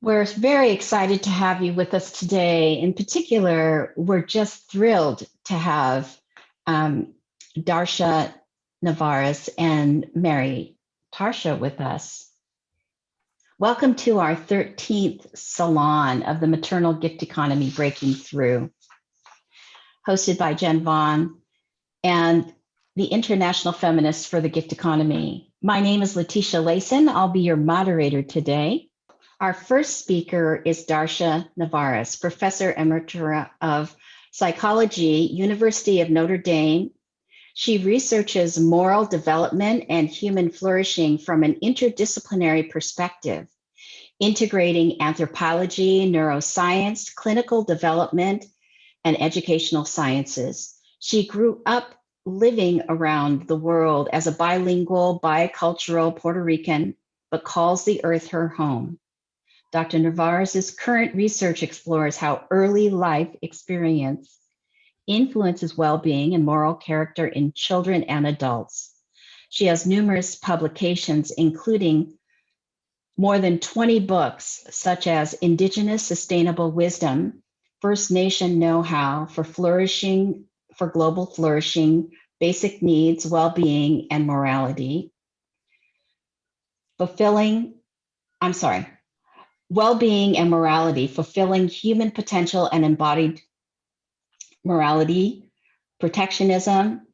We're very excited to have you with us today. In particular, we're just thrilled to have Darcia Narvaez and Mary Tarsha with us. Welcome to our 13th Salon of the Maternal Gift Economy Breaking Through, hosted by Vaughan and the International Feminists for the Gift Economy. My name is Letitia Layson. I'll be your moderator today. Our first speaker is Darcia Narvaez, Professor Emerita of Psychology, University of Notre Dame. She researches moral development and human flourishing from an interdisciplinary perspective, integrating anthropology, neuroscience, clinical development, and educational sciences. She grew up living around the world as a bilingual, bicultural Puerto Rican, but calls the earth her home. Dr. Narvaez's current research explores how early life experience influences well-being and moral character in children and adults. She has numerous publications, including more than 20 books, such as Indigenous Sustainable Wisdom, First Nation Know-How for Flourishing, for Global Flourishing, Basic Needs, Well-Being, and Morality, Well-Being and Morality, Fulfilling Human Potential and Embodied Morality, Protectionism,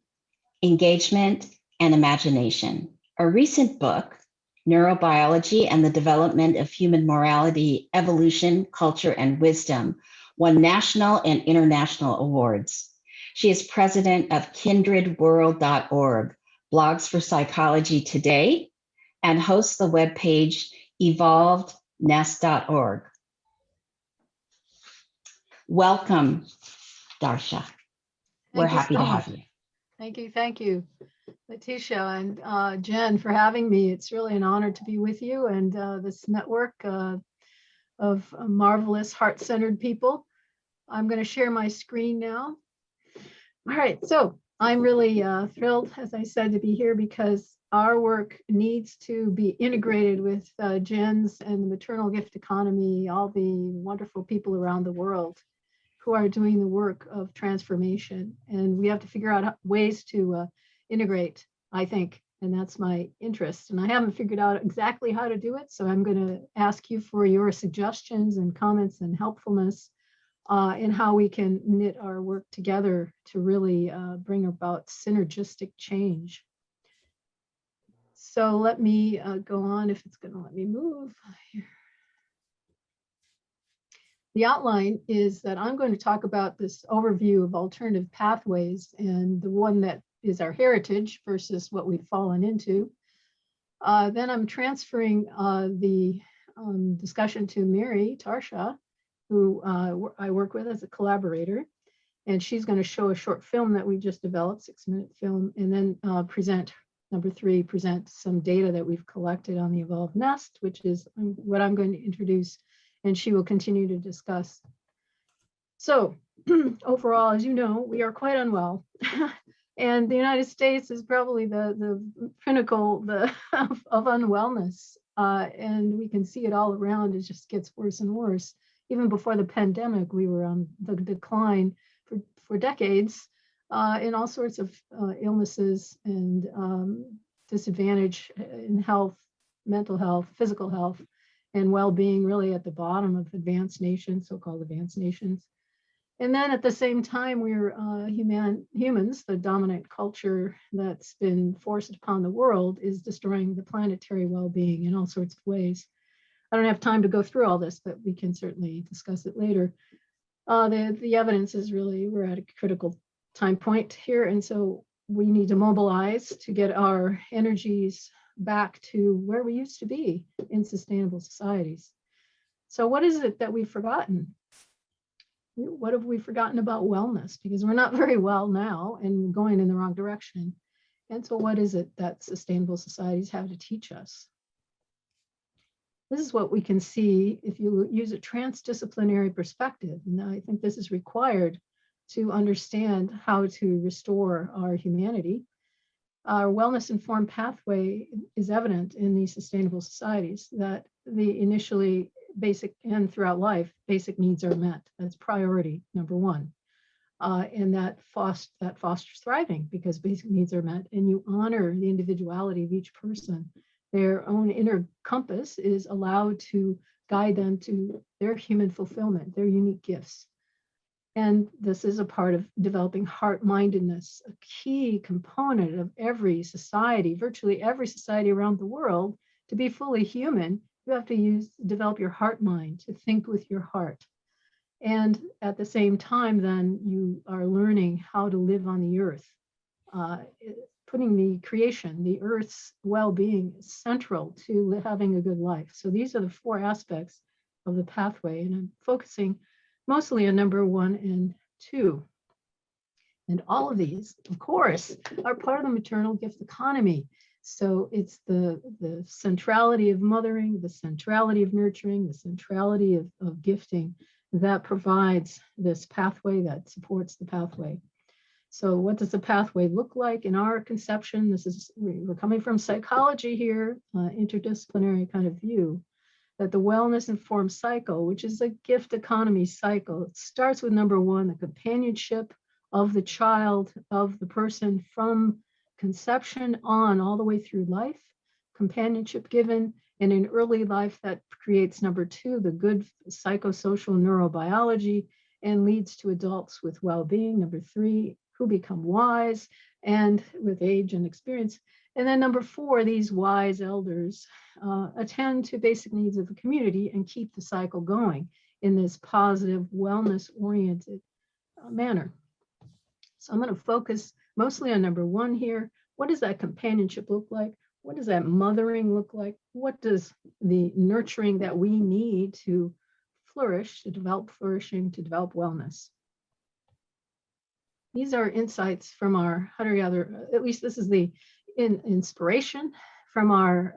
Engagement, and Imagination. A recent book, Neurobiology and the Development of Human Morality, Evolution, Culture, and Wisdom, won national and international awards. She is president of kindredworld.org, Blogs for Psychology Today, and hosts the webpage evolvednest.org. Welcome, Darcia. We're happy to have you. Thank you, Letitia and Jen, for having me. It's really an honor to be with you and this network of marvelous, heart-centered people. I'm going to share my screen now. All right, so I'm really thrilled, as I said, to be here because our work needs to be integrated with Jen's and the maternal gift economy, all the wonderful people around the world who are doing the work of transformation. And we have to figure out ways to integrate, I think, and that's my interest. And I haven't figured out exactly how to do it, so I'm going to ask you for your suggestions and comments and helpfulness in how we can knit our work together to really bring about synergistic change. So let me go on if it's going to let me move here. The outline is that I'm going to talk about this overview of alternative pathways and the one that is our heritage versus what we've fallen into. Then I'm transferring the discussion to Mary Tarsha, who I work with as a collaborator. And she's going to show a short film that we just developed, 6-minute film, and then present some data that we've collected on the evolved nest, which is what I'm going to introduce, and she will continue to discuss. So overall, as you know, we are quite unwell. And the United States is probably the pinnacle of unwellness. And we can see it all around. It just gets worse and worse. Even before the pandemic, we were on the decline for decades in all sorts of illnesses and disadvantage in health, mental health, physical health, and well-being, really at the bottom of advanced nations, so-called advanced nations. And then at the same time, we're humans, the dominant culture that's been forced upon the world, is destroying the planetary well-being in all sorts of ways. I don't have time to go through all this, but we can certainly discuss it later. The evidence is really, we're at a critical time point here. And so we need to mobilize to get our energies back to where we used to be in sustainable societies. So what is it that we've forgotten? What have we forgotten about wellness? Because we're not very well now and going in the wrong direction. And so what is it that sustainable societies have to teach us? This is what we can see if you use a transdisciplinary perspective. And I think this is required to understand how to restore our humanity. Our wellness-informed pathway is evident in these sustainable societies, that the initially basic and throughout life, basic needs are met. That's priority number one. And that fosters thriving because basic needs are met, and you honor the individuality of each person. Their own inner compass is allowed to guide them to their human fulfillment, their unique gifts. And this is a part of developing heart-mindedness, a key component of every society, virtually every society around the world. To be fully human, you have to develop your heart mind, to think with your heart. And at the same time, then you are learning how to live on the earth, putting the creation, the earth's well-being central to having a good life. So these are the four aspects of the pathway, and I'm focusing mostly on number 1 and 2. And all of these, of course, are part of the maternal gift economy. So it's the centrality of mothering, the centrality of nurturing, the centrality of gifting that provides this pathway, that supports the pathway. So what does the pathway look like in our conception? We're coming from psychology here, interdisciplinary kind of view, that the wellness informed cycle, which is a gift economy cycle, it starts with number 1, the companionship of the child, of the person from conception on all the way through life, companionship given, and in early life that creates number 2, the good psychosocial neurobiology, and leads to adults with well-being, number 3, who become wise and with age and experience. And then number 4, these wise elders attend to basic needs of the community and keep the cycle going in this positive, wellness-oriented manner. So I'm going to focus mostly on number 1 here. What does that companionship look like? What does that mothering look like? What does the nurturing that we need to flourish, to develop flourishing, to develop wellness? These are insights from our hunter-gatherer, at least this is the inspiration from our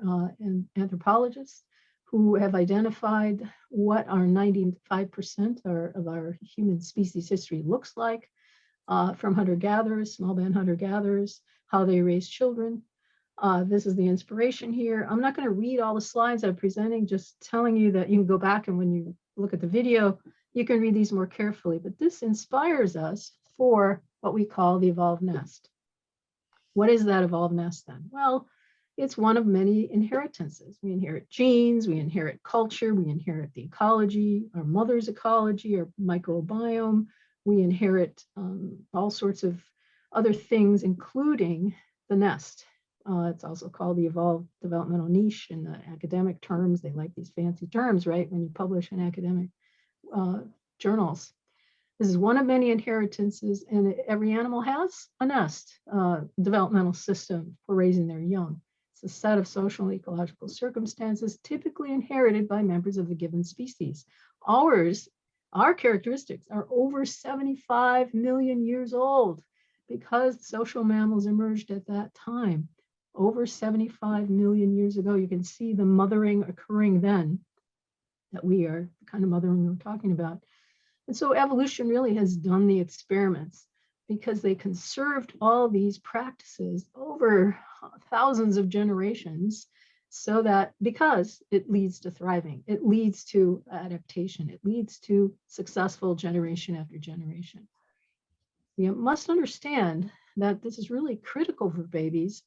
anthropologists who have identified what our 95% of our human species history looks like, from hunter-gatherers, small band hunter-gatherers, how they raise children. This is the inspiration here. I'm not going to read all the slides I'm presenting, just telling you that you can go back and when you look at the video, you can read these more carefully. But this inspires us for what we call the evolved nest. What is that evolved nest then? Well, it's one of many inheritances. We inherit genes, we inherit culture, we inherit the ecology, our mother's ecology, our microbiome. We inherit all sorts of other things, including the nest. It's also called the evolved developmental niche in the academic terms. They like these fancy terms, right, when you publish in academic journals. This is one of many inheritances, and every animal has a nest developmental system for raising their young. It's a set of social and ecological circumstances typically inherited by members of the given species. Our characteristics are over 75 million years old because social mammals emerged at that time. Over 75 million years ago, you can see the mothering occurring then, that we are the kind of mothering we're talking about. And so evolution really has done the experiments because they conserved all these practices over thousands of generations, so that because it leads to thriving, it leads to adaptation, it leads to successful generation after generation. You must understand that this is really critical for babies,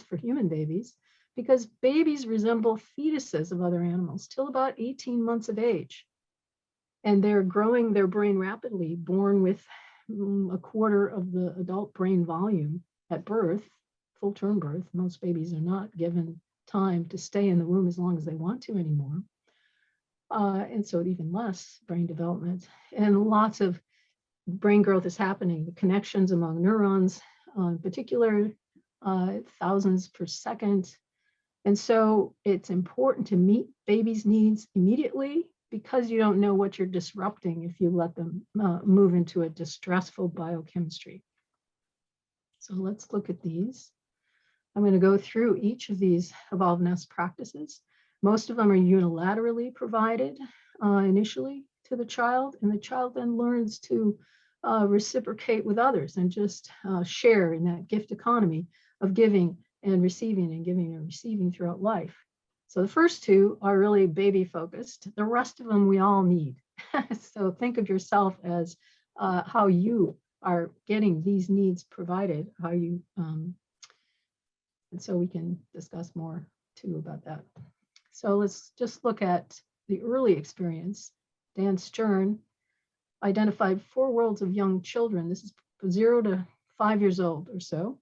for human babies, because babies resemble fetuses of other animals till about 18 months of age. And they're growing their brain rapidly, born with a quarter of the adult brain volume at birth, full-term birth. Most babies are not given time to stay in the womb as long as they want to anymore. And so even less brain development. And lots of brain growth is happening. The connections among neurons, in particular, thousands per second. And so it's important to meet babies' needs immediately, because you don't know what you're disrupting if you let them move into a distressful biochemistry. So let's look at these. I'm going to go through each of these evolved nest practices. Most of them are unilaterally provided initially to the child, and the child then learns to reciprocate with others and just share in that gift economy of giving and receiving and giving and receiving throughout life. So the first two are really baby focused. The rest of them we all need. So think of yourself as how you are getting these needs provided, how you, and so we can discuss more too about that. So let's just look at the early experience. Dan Stern identified 4 worlds of young children. This is 0 to 5 years old or so.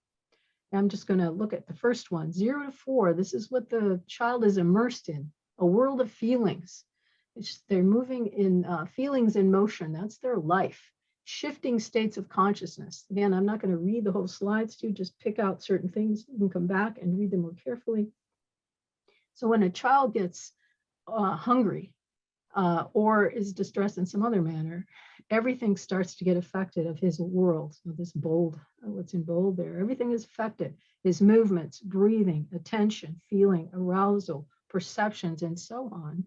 I'm just going to look at the first one, 0 to 4. This is what the child is immersed in, a world of feelings. They're moving in feelings in motion. That's their life, shifting states of consciousness. Again, I'm not going to read the whole slides to you, just pick out certain things. You can come back and read them more carefully. So when a child gets hungry or is distressed in some other manner, everything starts to get affected of his world. So this bold, what's in bold there, everything is affected. His movements, breathing, attention, feeling, arousal, perceptions, and so on.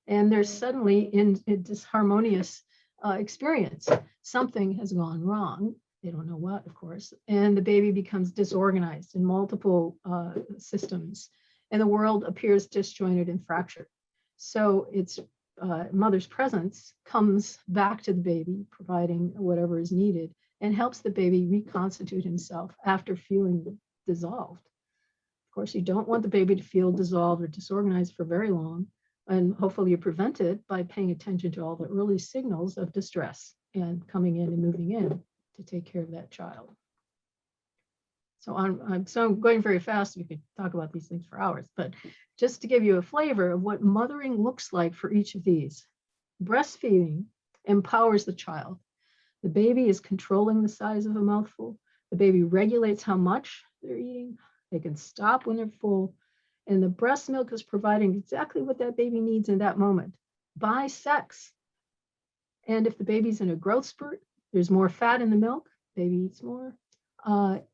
And there's suddenly in a disharmonious experience. Something has gone wrong. They don't know what, of course. And the baby becomes disorganized in multiple systems. And the world appears disjointed and fractured. So it's mother's presence comes back to the baby, providing whatever is needed, and helps the baby reconstitute himself after feeling dissolved. Of course, you don't want the baby to feel dissolved or disorganized for very long, and hopefully you prevent it by paying attention to all the early signals of distress and coming in and moving in to take care of that child. So I'm going very fast. We could talk about these things for hours, but just to give you a flavor of what mothering looks like for each of these. Breastfeeding empowers the child. The baby is controlling the size of a mouthful. The baby regulates how much they're eating. They can stop when they're full. And the breast milk is providing exactly what that baby needs in that moment by sex. And if the baby's in a growth spurt, there's more fat in the milk, baby eats more.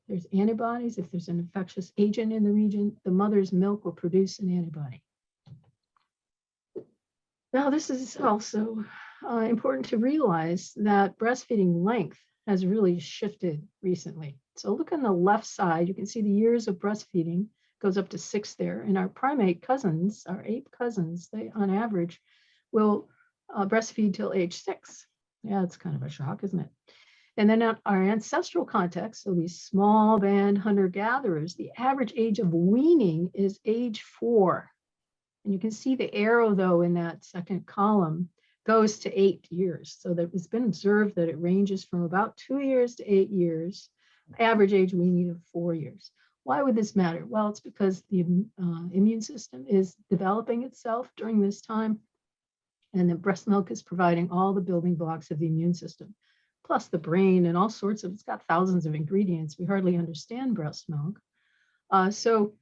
There's antibodies. If there's an infectious agent in the region, the mother's milk will produce an antibody. Now, this is also important to realize that breastfeeding length has really shifted recently. So look on the left side, you can see the years of breastfeeding goes up to 6 there. And our primate cousins, our ape cousins, they on average will breastfeed till age 6. Yeah, it's kind of a shock, isn't it? And then our ancestral context, so these small band hunter-gatherers, the average age of weaning is age 4. And you can see the arrow, though, in that second column goes to 8 years. So that it's been observed that it ranges from about 2 years to 8 years, average age weaning of 4 years. Why would this matter? Well, it's because the immune system is developing itself during this time, and the breast milk is providing all the building blocks of the immune system, plus the brain and all sorts of, it's got thousands of ingredients. We hardly understand breast milk. So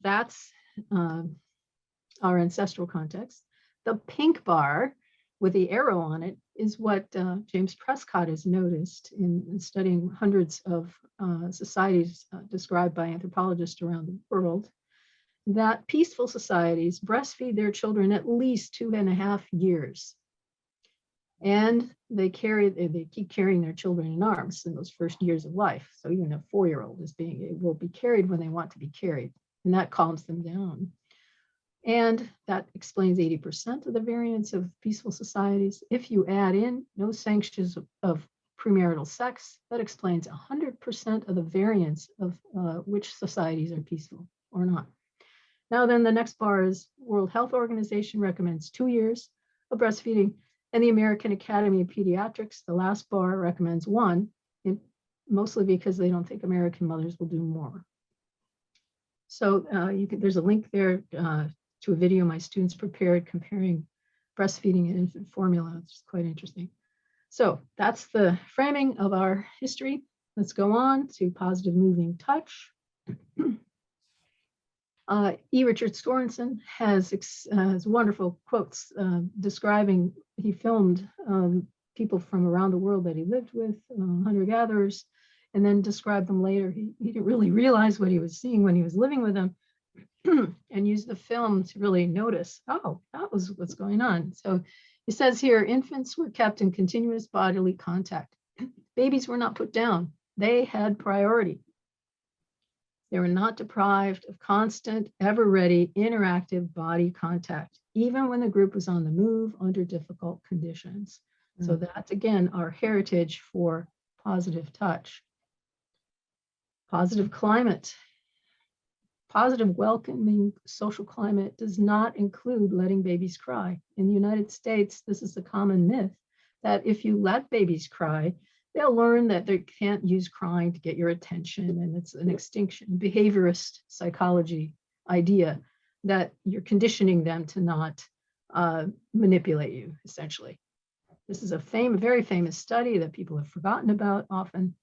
that's our ancestral context. The pink bar with the arrow on it is what James Prescott has noticed in studying hundreds of societies described by anthropologists around the world, that peaceful societies breastfeed their children at least 2.5 years. And they keep carrying their children in arms in those first years of life. So even a 4-year-old will be carried when they want to be carried, and that calms them down. And that explains 80% of the variance of peaceful societies. If you add in no sanctions of premarital sex, that explains 100% of the variance of which societies are peaceful or not. Now then, the next bar is World Health Organization recommends 2 years of breastfeeding, and the American Academy of Pediatrics, the last bar, recommends 1, mostly because they don't think American mothers will do more. So there's a link there to a video my students prepared comparing breastfeeding and infant formula. It's quite interesting. So that's the framing of our history. Let's go on to positive moving touch. E. Richard Sorensen has wonderful quotes describing, he filmed people from around the world that he lived with, hunter-gatherers, and then described them later. He didn't really realize what he was seeing when he was living with them, and used the film to really notice, oh, that was what's going on. So he says here, infants were kept in continuous bodily contact. Babies were not put down. They had priority. They were not deprived of constant, ever-ready, interactive body contact, even when the group was on the move under difficult conditions. So that's, again, our heritage for positive touch. Positive climate. Positive, welcoming social climate does not include letting babies cry. In the United States, this is a common myth that if you let babies cry, they'll learn that they can't use crying to get your attention, and it's an extinction, behaviorist psychology idea that you're conditioning them to not manipulate you, essentially. This is a very famous study that people have forgotten about often,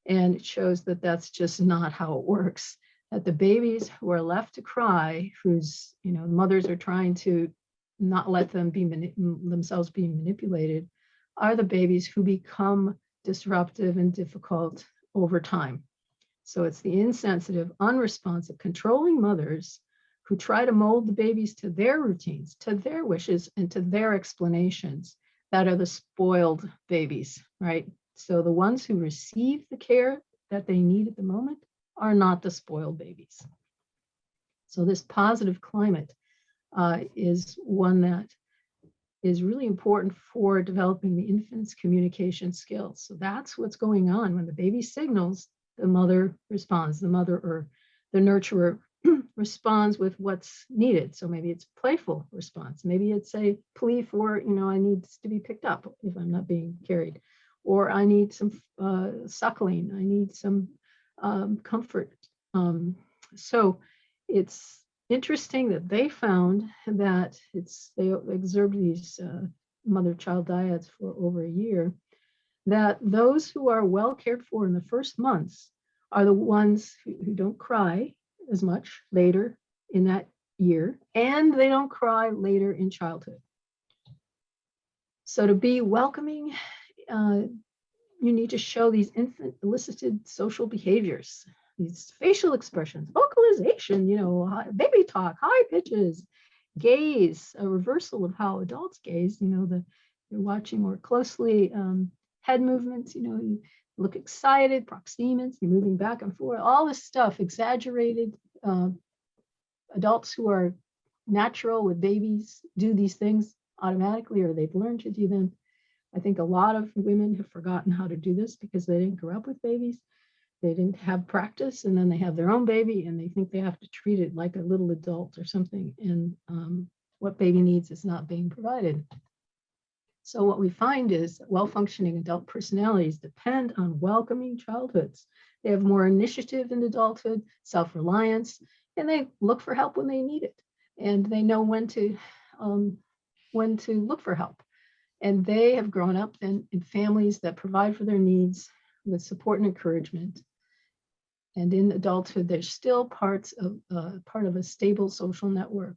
and it shows that that's just not how it works. That the babies who are left to cry, whose mothers are trying to not let them be themselves being manipulated, are the babies who become disruptive and difficult over time. So it's the insensitive, unresponsive, controlling mothers who try to mold the babies to their routines, to their wishes, and to their explanations that are the spoiled babies, right? So the ones who receive the care that they need at the moment are not the spoiled babies. So this positive climate is one that is really important for developing the infant's communication skills. So that's what's going on. When the baby signals, the mother responds. The mother or the nurturer responds with what's needed. So maybe it's playful response. Maybe it's a plea for, I need to be picked up if I'm not being carried. Or I need some suckling. I need some comfort. So it's interesting that they found that they observed these mother-child dyads for over a year, that those who are well cared for in the first months are the ones who don't cry as much later in that year, and they don't cry later in childhood. So to be welcoming, you need to show these infant elicited social behaviors, these facial expressions, vocalization, baby talk, high pitches, gaze, a reversal of how adults gaze, you're watching more closely, head movements, you look excited, proxemics, you're moving back and forth, all this stuff, exaggerated. Adults who are natural with babies do these things automatically, or they've learned to do them. I think a lot of women have forgotten how to do this because they didn't grow up with babies. They didn't have practice, and then they have their own baby and they think they have to treat it like a little adult or something. And what baby needs is not being provided. So what we find is that well-functioning adult personalities depend on welcoming childhoods. They have more initiative in adulthood, self-reliance, and they look for help when they need it. And they know when to look for help. And they have grown up in families that provide for their needs with support and encouragement. And in adulthood, they're still part of a stable social network.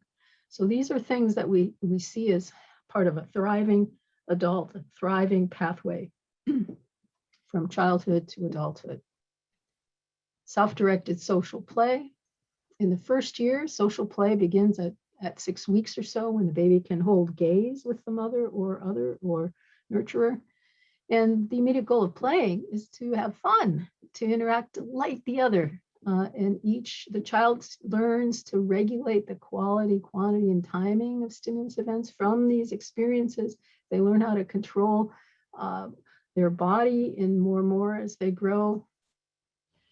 So these are things that we see as part of a thriving adult, a thriving pathway from childhood to adulthood. Self-directed social play. In the first year, social play begins at 6 weeks or so, when the baby can hold gaze with the mother or nurturer. And the immediate goal of playing is to have fun, to interact, to delight the other. And the child learns to regulate the quality, quantity, and timing of stimulus events from these experiences. They learn how to control their body and more as they grow.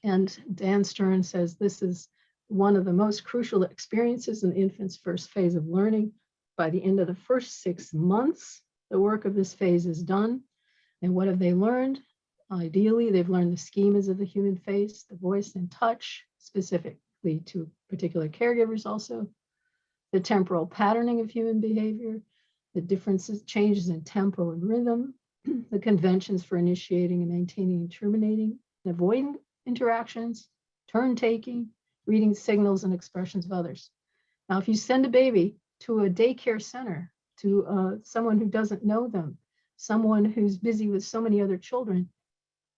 And Dan Stern says this is one of the most crucial experiences in the infant's first phase of learning. By the end of the first 6 months, the work of this phase is done. And what have they learned? Ideally, they've learned the schemas of the human face, the voice and touch, specifically to particular caregivers also, the temporal patterning of human behavior, the differences, changes in tempo and rhythm, the conventions for initiating and maintaining and terminating, and avoiding interactions, turn taking, reading signals and expressions of others. Now, if you send a baby to a daycare center, to someone who doesn't know them, someone who's busy with so many other children,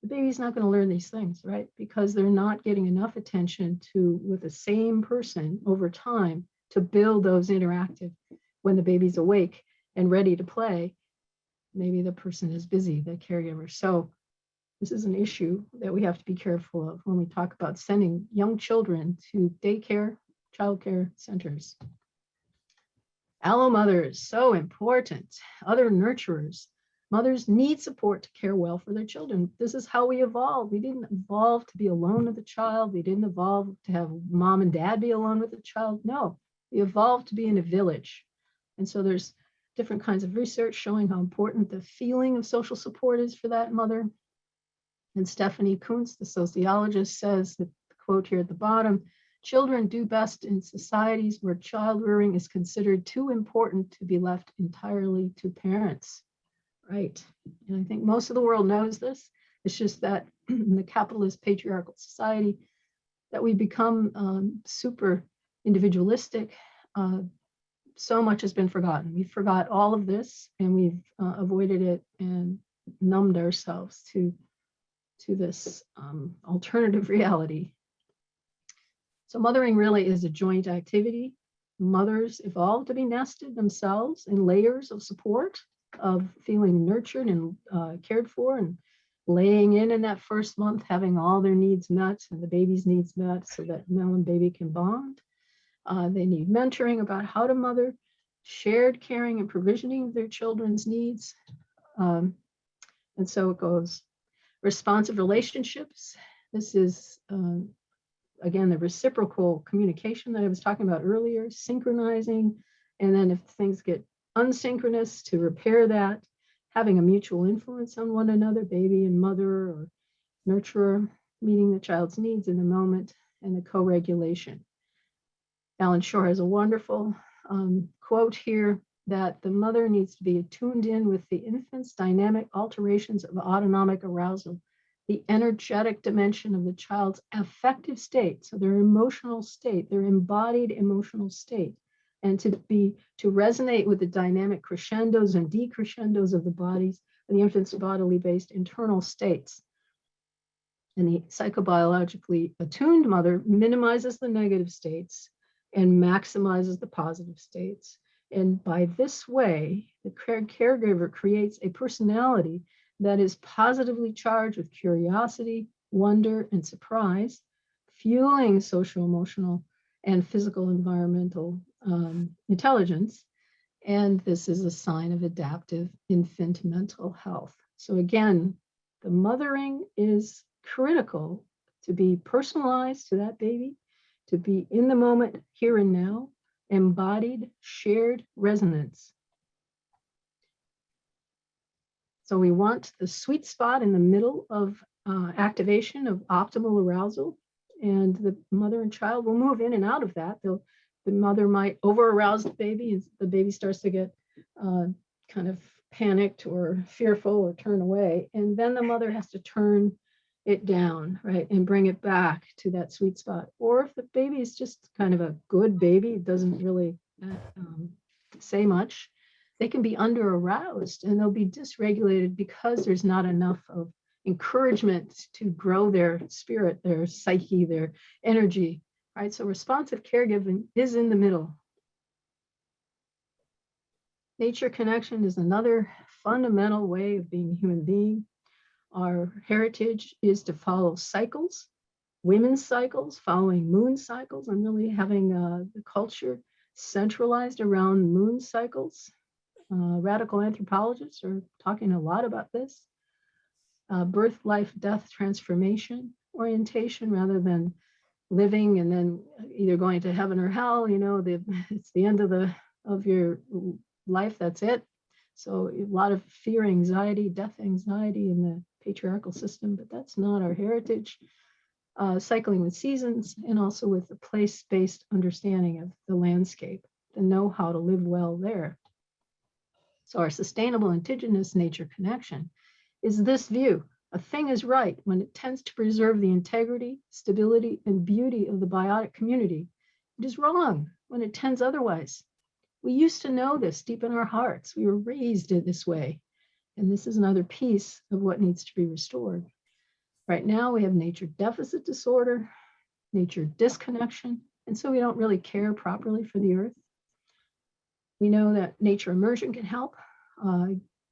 the baby's not going to learn these things, right? Because they're not getting enough attention with the same person over time to build those interactive. When the baby's awake and ready to play, maybe the person is busy, the caregiver. So This is an issue that we have to be careful of when we talk about sending young children to daycare, childcare centers. Allomothers, so important. Other nurturers. Mothers need support to care well for their children. This is how we evolved. We didn't evolve to be alone with the child. We didn't evolve to have mom and dad be alone with the child. No, we evolved to be in a village. And so there's different kinds of research showing how important the feeling of social support is for that mother. And Stephanie Kuntz, the sociologist, says that the quote here at the bottom, children do best in societies where child rearing is considered too important to be left entirely to parents. Right. And I think most of the world knows this. It's just that in the capitalist patriarchal society that we become super individualistic. So much has been forgotten. We forgot all of this and we've avoided it and numbed ourselves to this alternative reality. So mothering really is a joint activity. Mothers evolved to be nested themselves in layers of support, of feeling nurtured and cared for, and laying in that first month, having all their needs met and the baby's needs met so that mom and baby can bond. They need mentoring about how to mother, shared caring and provisioning of their children's needs. And so it goes. Responsive relationships. This is, again, the reciprocal communication that I was talking about earlier, synchronizing. And then if things get unsynchronous, to repair that, having a mutual influence on one another, baby and mother or nurturer, meeting the child's needs in the moment, and the co-regulation. Alan Shore has a wonderful quote here that the mother needs to be attuned in with the infant's dynamic alterations of autonomic arousal, the energetic dimension of the child's affective state, so their emotional state, their embodied emotional state, and to resonate with the dynamic crescendos and decrescendos of the bodies, and the infant's bodily based internal states. And the psychobiologically attuned mother minimizes the negative states and maximizes the positive states. And by this way, the caregiver creates a personality that is positively charged with curiosity, wonder, and surprise, fueling social, emotional, and physical environmental intelligence. And this is a sign of adaptive infant mental health. So again, the mothering is critical to be personalized to that baby, to be in the moment, here and now, embodied, shared resonance. So we want the sweet spot in the middle of activation of optimal arousal, and the mother and child will move in and out of that. The mother might over-arouse the baby, and the baby starts to get kind of panicked or fearful or turn away, and then the mother has to turn it down, right, and bring it back to that sweet spot. Or if the baby is just kind of a good baby, doesn't really say much, they can be under aroused and they'll be dysregulated because there's not enough of encouragement to grow their spirit, their psyche, their energy, right? So responsive caregiving is in the middle. Nature connection is another fundamental way of being a human being. Our heritage is to follow cycles, women's cycles, following moon cycles. I'm really having the culture centralized around moon cycles. Radical anthropologists are talking a lot about this. Birth, life, death, transformation orientation, rather than living and then either going to heaven or hell. You know, it's the end of your life. That's it. So a lot of fear, anxiety, death anxiety in the patriarchal system, but that's not our heritage. Cycling with seasons, and also with the place-based understanding of the landscape, to know how to live well there. So our sustainable indigenous nature connection is this view. A thing is right when it tends to preserve the integrity, stability, and beauty of the biotic community. It is wrong when it tends otherwise. We used to know this deep in our hearts. We were raised in this way. And this is another piece of what needs to be restored. Right now, we have nature deficit disorder, nature disconnection, and so we don't really care properly for the earth. We know that nature immersion can help.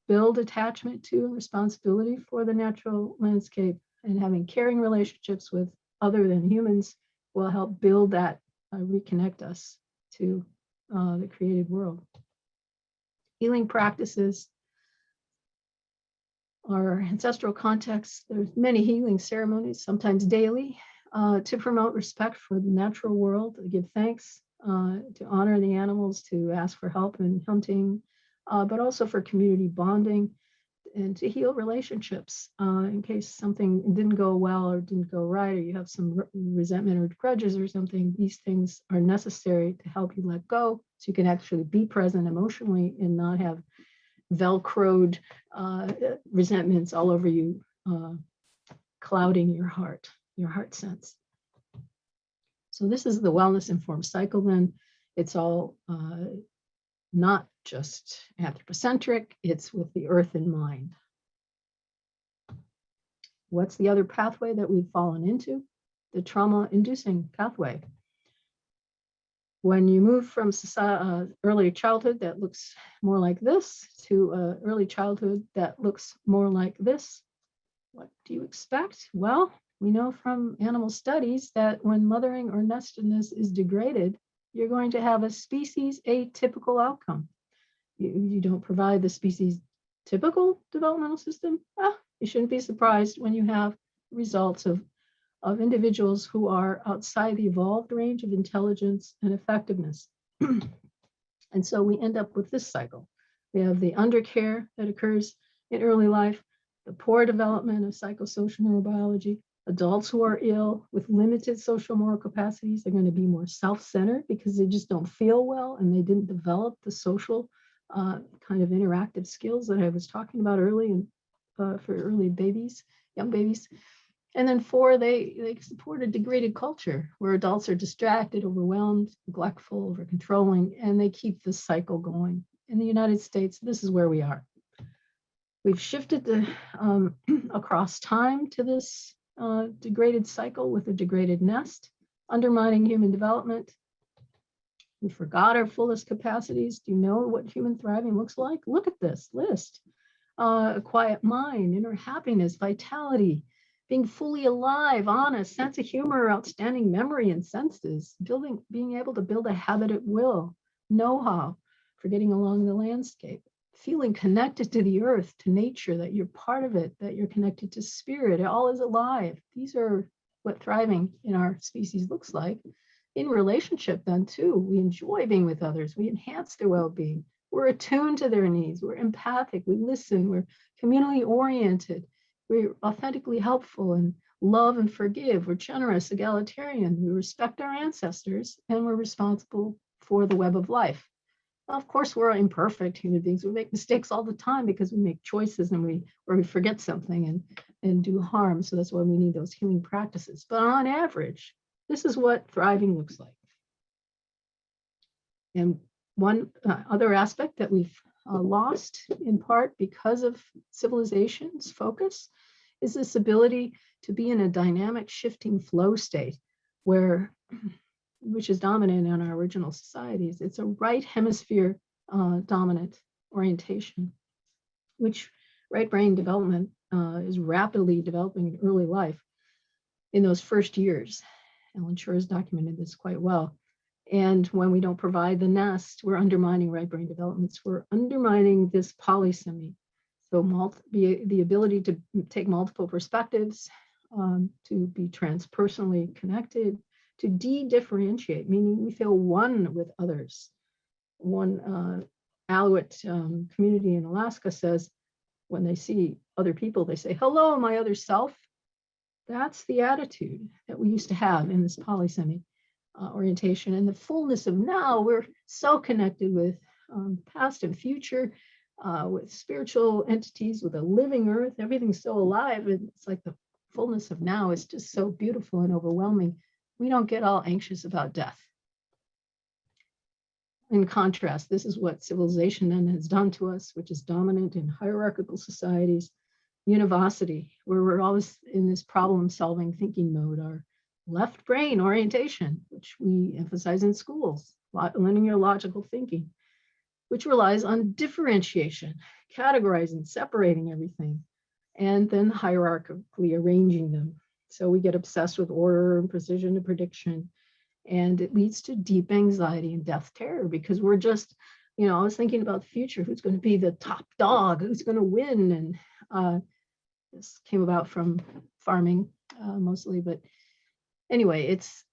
build attachment to and responsibility for the natural landscape, and having caring relationships with other than humans will help build that, reconnect us to the created world. Healing practices, our ancestral contexts, there's many healing ceremonies, sometimes daily, to promote respect for the natural world, to give thanks, to honor the animals, to ask for help in hunting, but also for community bonding and to heal relationships in case something didn't go well or didn't go right, or you have some resentment or grudges or something. These things are necessary to help you let go so you can actually be present emotionally and not have velcroed resentments all over you, clouding your heart sense. So this is the wellness informed cycle then. It's all not just anthropocentric, it's with the earth in mind. What's the other pathway that we've fallen into? The trauma-inducing pathway. When you move from early childhood that looks more like this to early childhood that looks more like this, what do you expect? Well, we know from animal studies that when mothering or nestedness is degraded, you're going to have a species atypical outcome. You don't provide the species typical developmental system. You shouldn't be surprised when you have results of individuals who are outside the evolved range of intelligence and effectiveness. And so we end up with this cycle. We have the undercare that occurs in early life, the poor development of psychosocial neurobiology. Adults who are ill with limited social moral capacities are going to be more self-centered because they just don't feel well and they didn't develop the social kind of interactive skills that I was talking about early and for early babies, young babies. And then 4, they support a degraded culture where adults are distracted, overwhelmed, neglectful, over controlling, and they keep this cycle going. In the United States, this is where we are. We've shifted across time to this degraded cycle with a degraded nest, undermining human development. We forgot our fullest capacities. Do you know what human thriving looks like? Look at this list. A quiet mind, inner happiness, vitality, being fully alive, honest, sense of humor, outstanding memory and senses, being able to build a habit at will, know-how for getting along the landscape, feeling connected to the earth, to nature, that you're part of it, that you're connected to spirit, it all is alive. These are what thriving in our species looks like. In relationship then too, we enjoy being with others, we enhance their well-being, we're attuned to their needs, we're empathic, we listen, we're communally oriented, we're authentically helpful and love and forgive, we're generous, egalitarian, we respect our ancestors, and we're responsible for the web of life. Now, of course, we're imperfect human beings. We make mistakes all the time because we make choices and we forget something and do harm. So that's why we need those healing practices. But on average, this is what thriving looks like. And one other aspect that we've lost in part because of civilization's focus is this ability to be in a dynamic shifting flow state which is dominant in our original societies. It's a right hemisphere dominant orientation, which right brain development is rapidly developing in early life in those first years. Ellen Shore has documented this quite well. And when we don't provide the nest, we're undermining right brain developments. We're undermining this polysemy. So the ability to take multiple perspectives, to be transpersonally connected, to de-differentiate, meaning we feel one with others. One Aleut community in Alaska says, when they see other people, they say, hello, my other self. That's the attitude that we used to have in this polysemy orientation. And the fullness of now, we're so connected with past and future, with spiritual entities, with a living earth, everything's so alive. And it's like the fullness of now is just so beautiful and overwhelming. We don't get all anxious about death. In contrast, this is what civilization then has done to us, which is dominant in hierarchical societies. Univocity, where we're always in this problem-solving thinking mode, our left brain orientation, which we emphasize in schools, linear logical thinking, which relies on differentiation. categorizing, separating everything, and then hierarchically arranging them. So we get obsessed with order and precision and prediction, and it leads to deep anxiety and death terror because we're just, I was thinking about the future, who's going to be the top dog, who's going to win. And this came about from farming mostly, but anyway, it's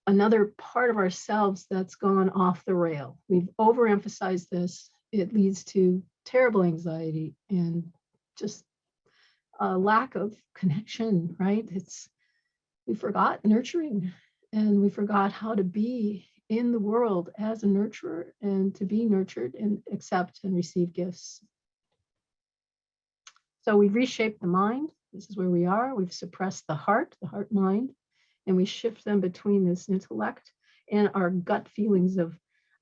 another part of ourselves that's gone off the rail. We've overemphasized this. It leads to terrible anxiety and just a lack of connection, right? We forgot nurturing, and we forgot how to be in the world as a nurturer and to be nurtured and accept and receive gifts. So we've reshaped the mind. This is where we are. We've suppressed the heart mind, and we shift them between this intellect and our gut feelings of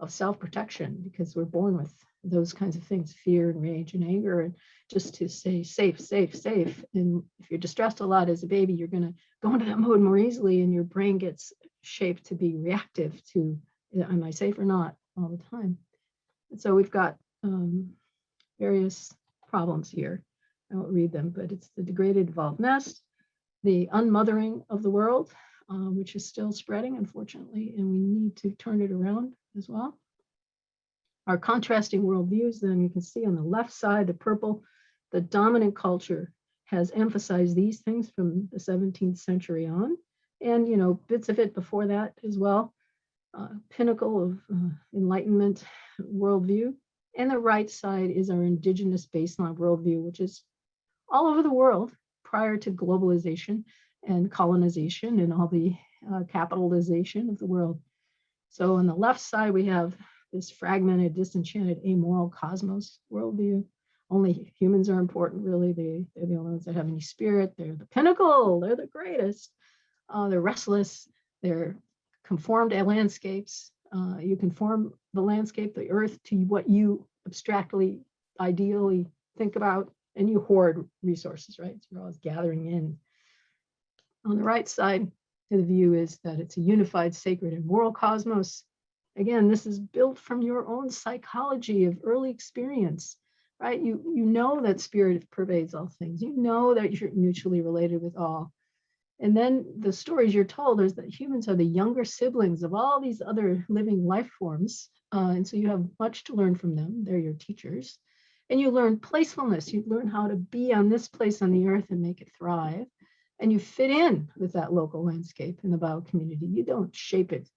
self-protection, because we're born with those kinds of things, fear and rage and anger, and just to stay safe, safe, safe. And if you're distressed a lot as a baby, you're going to go into that mode more easily, and your brain gets shaped to be reactive to, am I safe or not, all the time. And so we've got various problems here. I won't read them, but it's the degraded evolved nest, the unmothering of the world, which is still spreading, unfortunately, and we need to turn it around as well. Our contrasting worldviews, then you can see on the left side, the purple, the dominant culture has emphasized these things from the 17th century on, and bits of it before that as well. Pinnacle of enlightenment worldview. And the right side is our indigenous baseline worldview, which is all over the world prior to globalization and colonization and all the capitalization of the world. So on the left side, we have this fragmented, disenchanted, amoral cosmos worldview. Only humans are important, really. They're the only ones that have any spirit. They're the pinnacle. They're the greatest. They're restless. They're conformed landscapes. You conform the landscape, the earth, to what you abstractly, ideally think about, and you hoard resources, right? So you're always gathering in. On the right side, the view is that it's a unified, sacred, and moral cosmos. Again, this is built from your own psychology of early experience, right? You know that spirit pervades all things. You know that you're mutually related with all. And then the stories you're told is that humans are the younger siblings of all these other living life forms. And so you have much to learn from them. They're your teachers. And you learn placefulness. You learn how to be on this place on the earth and make it thrive. And you fit in with that local landscape in the bio community. You don't shape it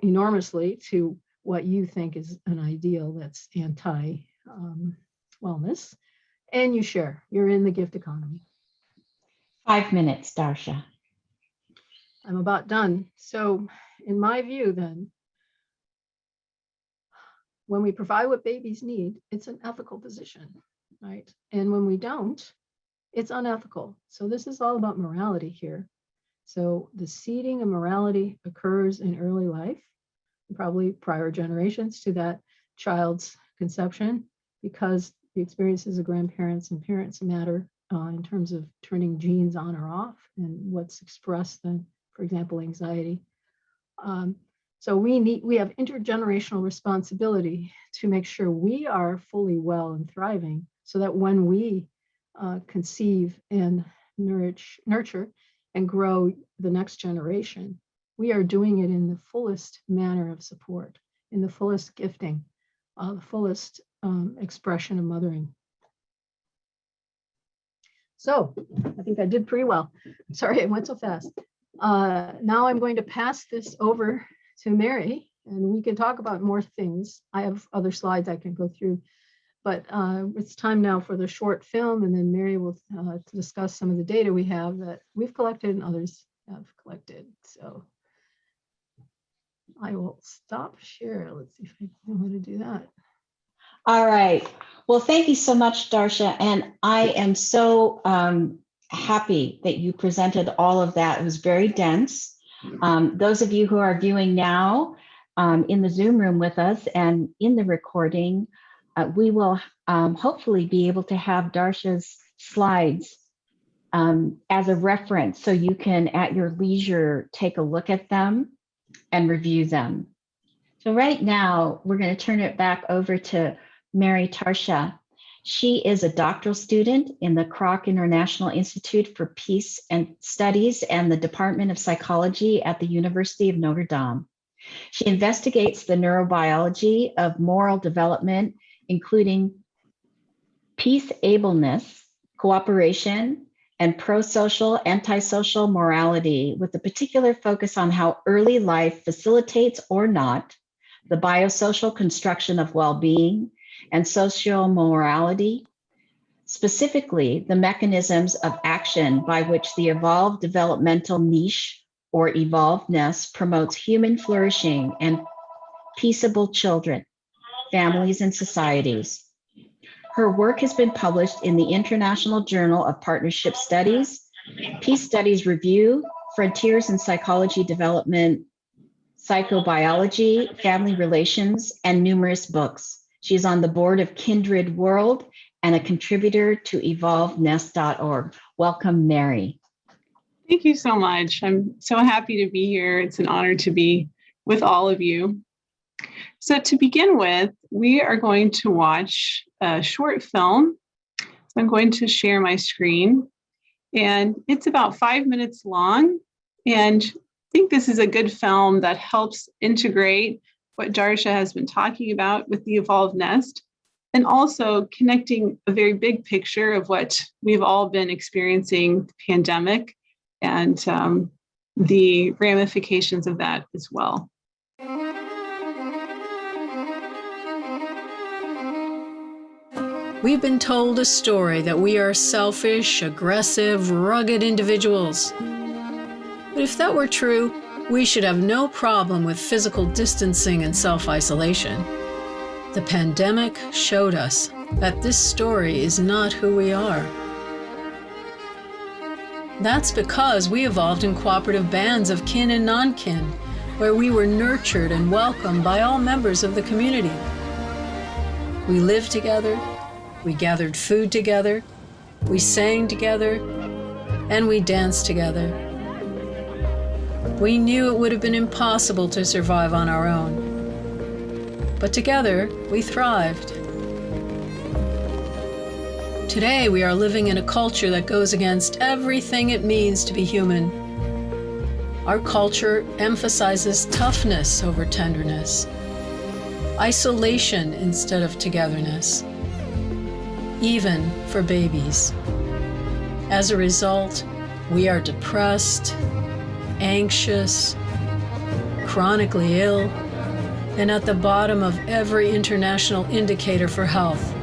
enormously to what you think is an ideal that's anti-wellness. And you share. You're in the gift economy. 5 minutes, Darcia. I'm about done. So in my view, then, when we provide what babies need, it's an ethical position, right? And when we don't, it's unethical. So this is all about morality here. So the seeding of morality occurs in early life, probably prior generations to that child's conception, because the experiences of grandparents and parents matter in terms of turning genes on or off and what's expressed then, for example, anxiety. So we have intergenerational responsibility to make sure we are fully well and thriving, so that when we conceive and nurture and grow the next generation, we are doing it in the fullest manner of support, in the fullest gifting, the fullest expression of mothering. So I think I did pretty well. Sorry, I went so fast. Now I'm going to pass this over to Mary, and we can talk about more things. I have other slides I can go through, but it's time now for the short film, and then Mary will discuss some of the data we have that we've collected and others have collected. So I will stop share. Let's see if I know how to do that. All right. Well, thank you so much, Darcia. And I am so happy that you presented all of that. It was very dense. Those of you who are viewing now in the Zoom room with us and in the recording, we will hopefully be able to have Darcia's slides as a reference, so you can at your leisure take a look at them and review them. So right now, we're going to turn it back over to Mary Tarsha. She is a doctoral student in the Kroc International Institute for Peace and Studies and the Department of Psychology at the University of Notre Dame. She investigates the neurobiology of moral development, including peaceableness, cooperation, and pro-social, antisocial morality, with a particular focus on how early life facilitates or not the biosocial construction of well-being and social morality, specifically the mechanisms of action by which the evolved developmental niche or evolvedness promotes human flourishing and peaceable children, families, and societies. Her work has been published in the International Journal of Partnership Studies, Peace Studies Review, Frontiers in Psychology Development, Psychobiology, Family Relations, and numerous books. She is on the board of Kindred World and a contributor to evolveness.org. Welcome, Mary. Thank you so much. I'm so happy to be here. It's an honor to be with all of you. So to begin with, we are going to watch a short film. So I'm going to share my screen, and it's about 5 minutes long. And I think this is a good film that helps integrate what Darcia has been talking about with the evolved nest, and also connecting a very big picture of what we've all been experiencing, the pandemic, and the ramifications of that as well. We've been told a story that we are selfish, aggressive, rugged individuals. But if that were true, we should have no problem with physical distancing and self-isolation. The pandemic showed us that this story is not who we are. That's because we evolved in cooperative bands of kin and non-kin, where we were nurtured and welcomed by all members of the community. We lived together, we gathered food together, we sang together, and we danced together. We knew it would have been impossible to survive on our own. But together, we thrived. Today, we are living in a culture that goes against everything it means to be human. Our culture emphasizes toughness over tenderness, isolation instead of togetherness, even for babies. As a result, we are depressed, anxious, chronically ill, and at the bottom of every international indicator for health.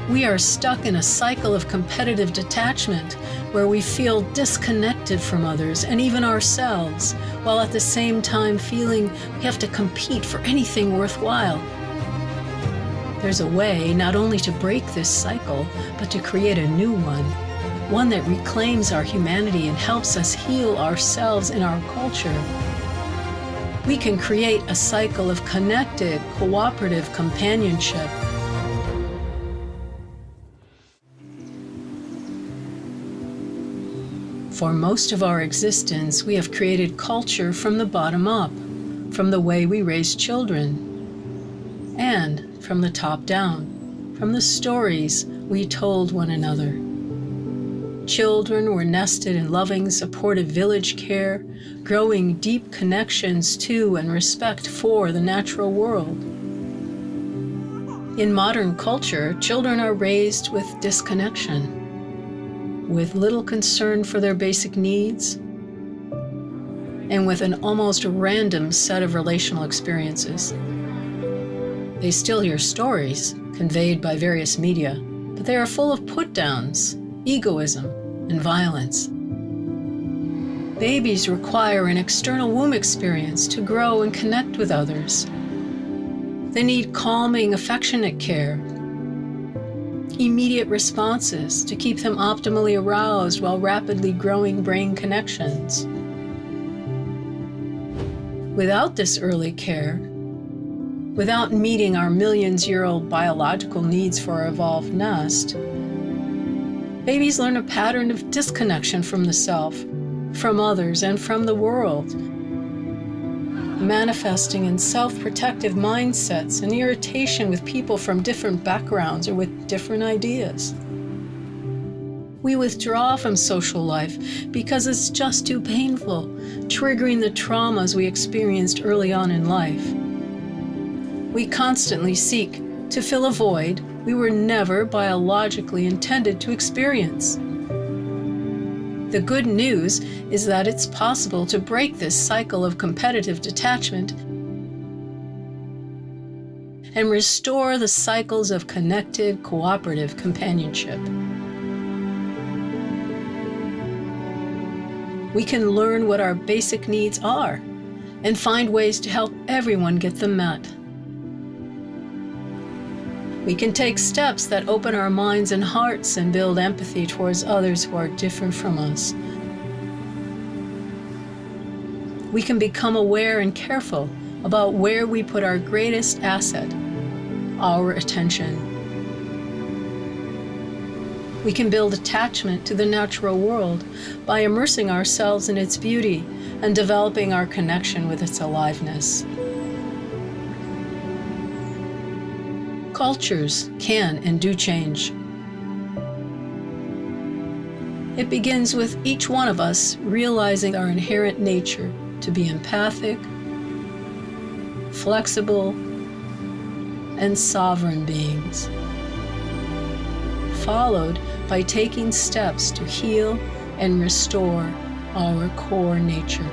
We are stuck in a cycle of competitive detachment where we feel disconnected from others and even ourselves, while at the same time feeling we have to compete for anything worthwhile. There's a way not only to break this cycle, but to create a new one that reclaims our humanity and helps us heal ourselves in our culture. We can create a cycle of connected, cooperative companionship. For most of our existence, we have created culture from the bottom up, from the way we raise children, and from the top down, from the stories we told one another. Children were nested in loving, supportive village care, growing deep connections to and respect for the natural world. In modern culture, children are raised with disconnection, with little concern for their basic needs, and with an almost random set of relational experiences. They still hear stories conveyed by various media, but they are full of put-downs, egoism, and violence. Babies require an external womb experience to grow and connect with others. They need calming, affectionate care, immediate responses to keep them optimally aroused while rapidly growing brain connections. Without this early care, without meeting our millions-year-old biological needs for our evolved nest, babies learn a pattern of disconnection from the self, from others, and from the world. manifesting in self-protective mindsets and irritation with people from different backgrounds or with different ideas. We withdraw from social life because it's just too painful, triggering the traumas we experienced early on in life. We constantly seek to fill a void we were never biologically intended to experience. The good news is that it's possible to break this cycle of competitive detachment and restore the cycles of connected, cooperative companionship. We can learn what our basic needs are and find ways to help everyone get them met. We can take steps that open our minds and hearts and build empathy towards others who are different from us. We can become aware and careful about where we put our greatest asset, our attention. We can build attachment to the natural world by immersing ourselves in its beauty and developing our connection with its aliveness. Cultures can and do change. It begins with each one of us realizing our inherent nature to be empathic, flexible, and sovereign beings, followed by taking steps to heal and restore our core nature.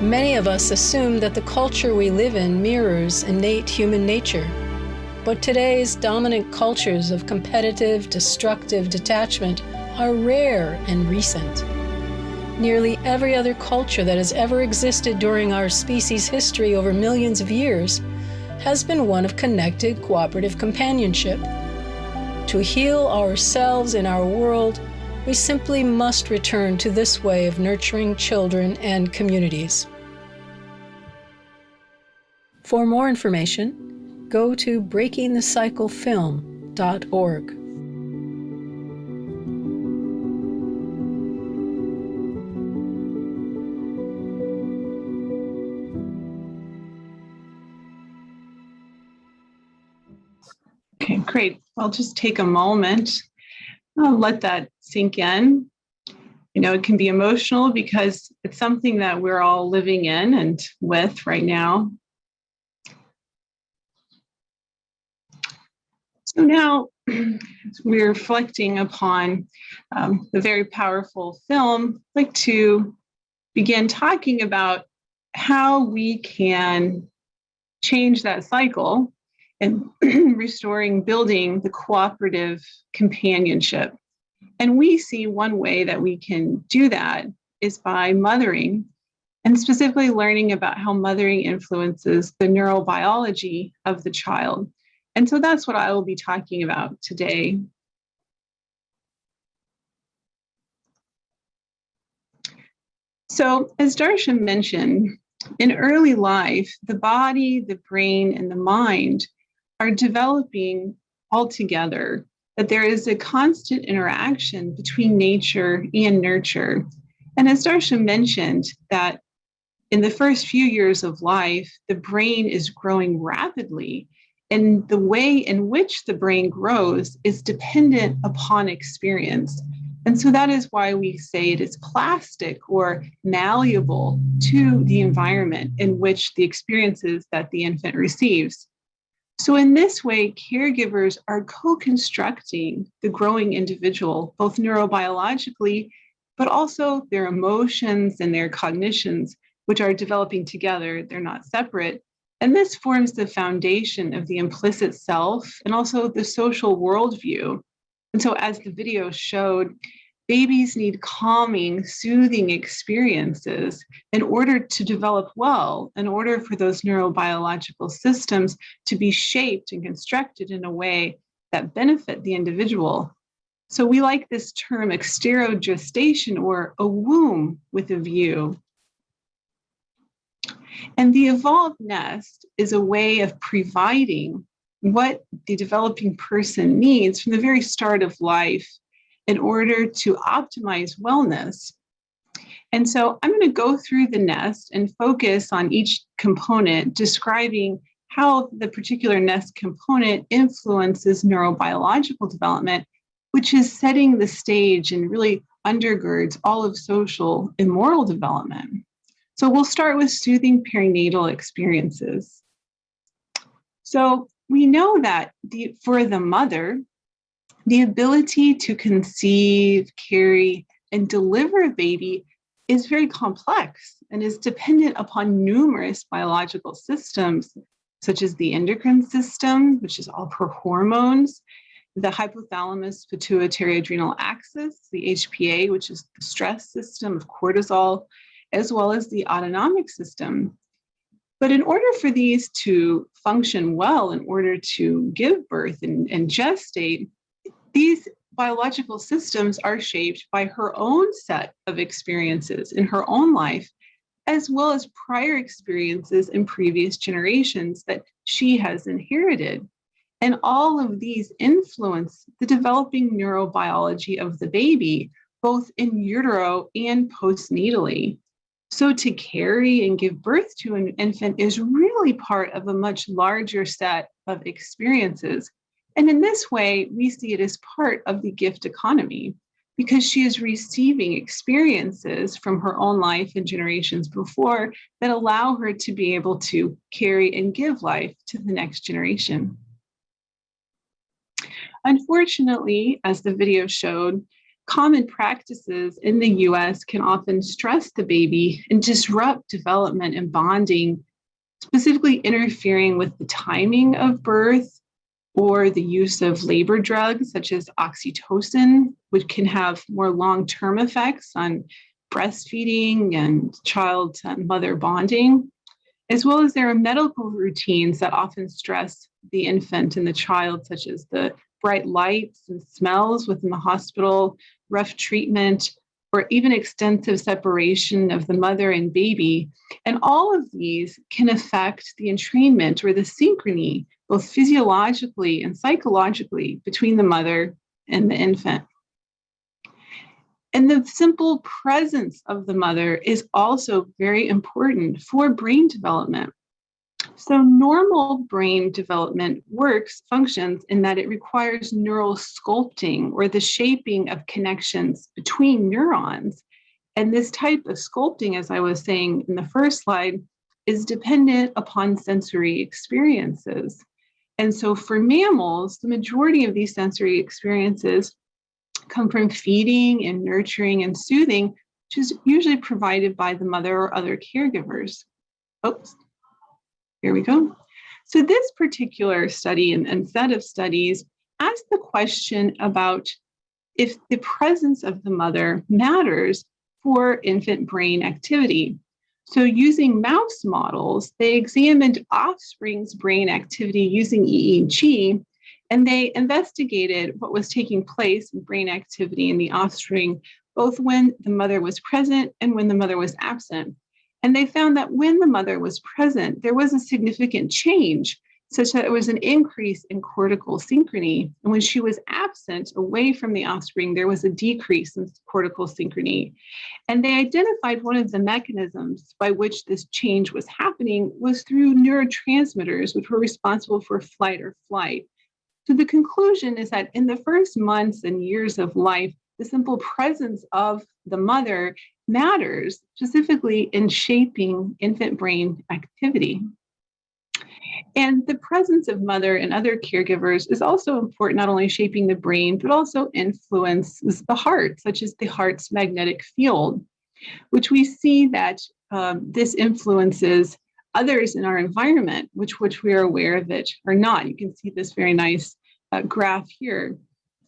Many of us assume that the culture we live in mirrors innate human nature, but today's dominant cultures of competitive, destructive detachment are rare and recent. Nearly every other culture that has ever existed during our species' history over millions of years has been one of connected, cooperative companionship. To heal ourselves and our world, we simply must return to this way of nurturing children and communities. For more information, go to breakingthecyclefilm.org. Okay, great. I'll just take a moment. I'll let that sink in. You know, it can be emotional because it's something that we're all living in and with right now. So now we're reflecting upon the very powerful film. I'd like to begin talking about how we can change that cycle and restoring, building the cooperative companionship. And we see one way that we can do that is by mothering, and specifically learning about how mothering influences the neurobiology of the child. And so that's what I will be talking about today. So as Darcia mentioned, in early life, the body, the brain, and the mind are developing all together, that there is a constant interaction between nature and nurture. And as Darcia mentioned, that in the first few years of life, the brain is growing rapidly. And the way in which the brain grows is dependent upon experience. And so that is why we say it is plastic or malleable to the environment in which the experiences that the infant receives. So in this way, caregivers are co-constructing the growing individual, both neurobiologically, but also their emotions and their cognitions, which are developing together. They're not separate. And this forms the foundation of the implicit self and also the social worldview. And so as the video showed, babies need calming, soothing experiences in order to develop well, in order for those neurobiological systems to be shaped and constructed in a way that benefit the individual. So we like this term exterogestation, or a womb with a view. And the evolved nest is a way of providing what the developing person needs from the very start of life. in order to optimize wellness. And so I'm going to go through the nest and focus on each component, describing how the particular nest component influences neurobiological development, which is setting the stage and really undergirds all of social and moral development. So we'll start with soothing perinatal experiences. So we know that for the mother, the ability to conceive, carry, and deliver a baby is very complex and is dependent upon numerous biological systems, such as the endocrine system, which is all her hormones, the hypothalamus pituitary adrenal axis, the HPA, which is the stress system of cortisol, as well as the autonomic system. But in order for these to function well, in order to give birth and gestate, these biological systems are shaped by her own set of experiences in her own life, as well as prior experiences in previous generations that she has inherited. And all of these influence the developing neurobiology of the baby, both in utero and postnatally. So to carry and give birth to an infant is really part of a much larger set of experiences. And in this way, we see it as part of the gift economy, because she is receiving experiences from her own life and generations before that allow her to be able to carry and give life to the next generation. Unfortunately, as the video showed, common practices in the US can often stress the baby and disrupt development and bonding, specifically interfering with the timing of birth or the use of labor drugs such as oxytocin, which can have more long-term effects on breastfeeding and child-mother bonding, as well as there are medical routines that often stress the infant and the child, such as the bright lights and smells within the hospital, rough treatment, or even extensive separation of the mother and baby. And all of these can affect the entrainment or the synchrony, both physiologically and psychologically, between the mother and the infant. And the simple presence of the mother is also very important for brain development. So normal brain development functions in that it requires neural sculpting, or the shaping of connections between neurons. And this type of sculpting, as I was saying in the first slide, is dependent upon sensory experiences. And so for mammals, the majority of these sensory experiences come from feeding and nurturing and soothing, which is usually provided by the mother or other caregivers. Oops. Here we go. So this particular study and set of studies asked the question about if the presence of the mother matters for infant brain activity. So using mouse models, they examined offspring's brain activity using EEG, and they investigated what was taking place in brain activity in the offspring, both when the mother was present and when the mother was absent. And they found that when the mother was present, there was a significant change, such that there was an increase in cortical synchrony. And when she was absent, away from the offspring, there was a decrease in cortical synchrony. And they identified one of the mechanisms by which this change was happening was through neurotransmitters, which were responsible for flight or flight. So the conclusion is that in the first months and years of life, the simple presence of the mother matters, specifically in shaping infant brain activity. And the presence of mother and other caregivers is also important, not only shaping the brain, but also influences the heart, such as the heart's magnetic field, which we see that this influences others in our environment, which we are aware of it or not. You can see this very nice graph here.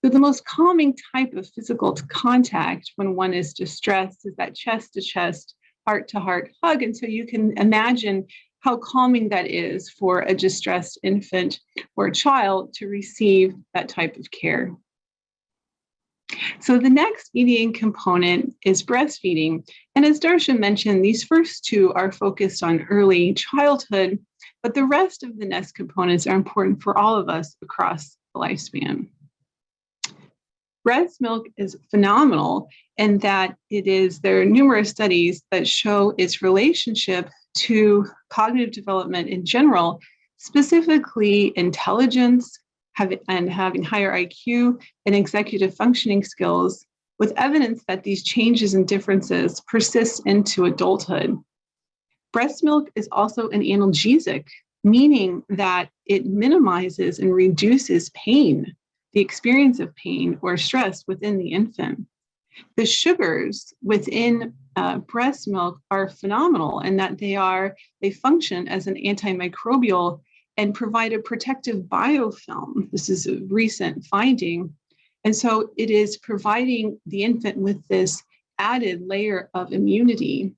So the most calming type of physical contact when one is distressed is that chest-to-chest, heart-to-heart hug. And so you can imagine how calming that is for a distressed infant or child to receive that type of care. So the next eating component is breastfeeding. And as Darcia mentioned, these first two are focused on early childhood, but the rest of the nest components are important for all of us across the lifespan. Breast milk is phenomenal in that there are numerous studies that show its relationship to cognitive development in general, specifically intelligence and having higher IQ and executive functioning skills, with evidence that these changes and differences persist into adulthood. Breast milk is also an analgesic, meaning that it minimizes and reduces pain, the experience of pain or stress within the infant. The sugars within breast milk are phenomenal in that they function as an antimicrobial and provide a protective biofilm. This is a recent finding. And so it is providing the infant with this added layer of immunity.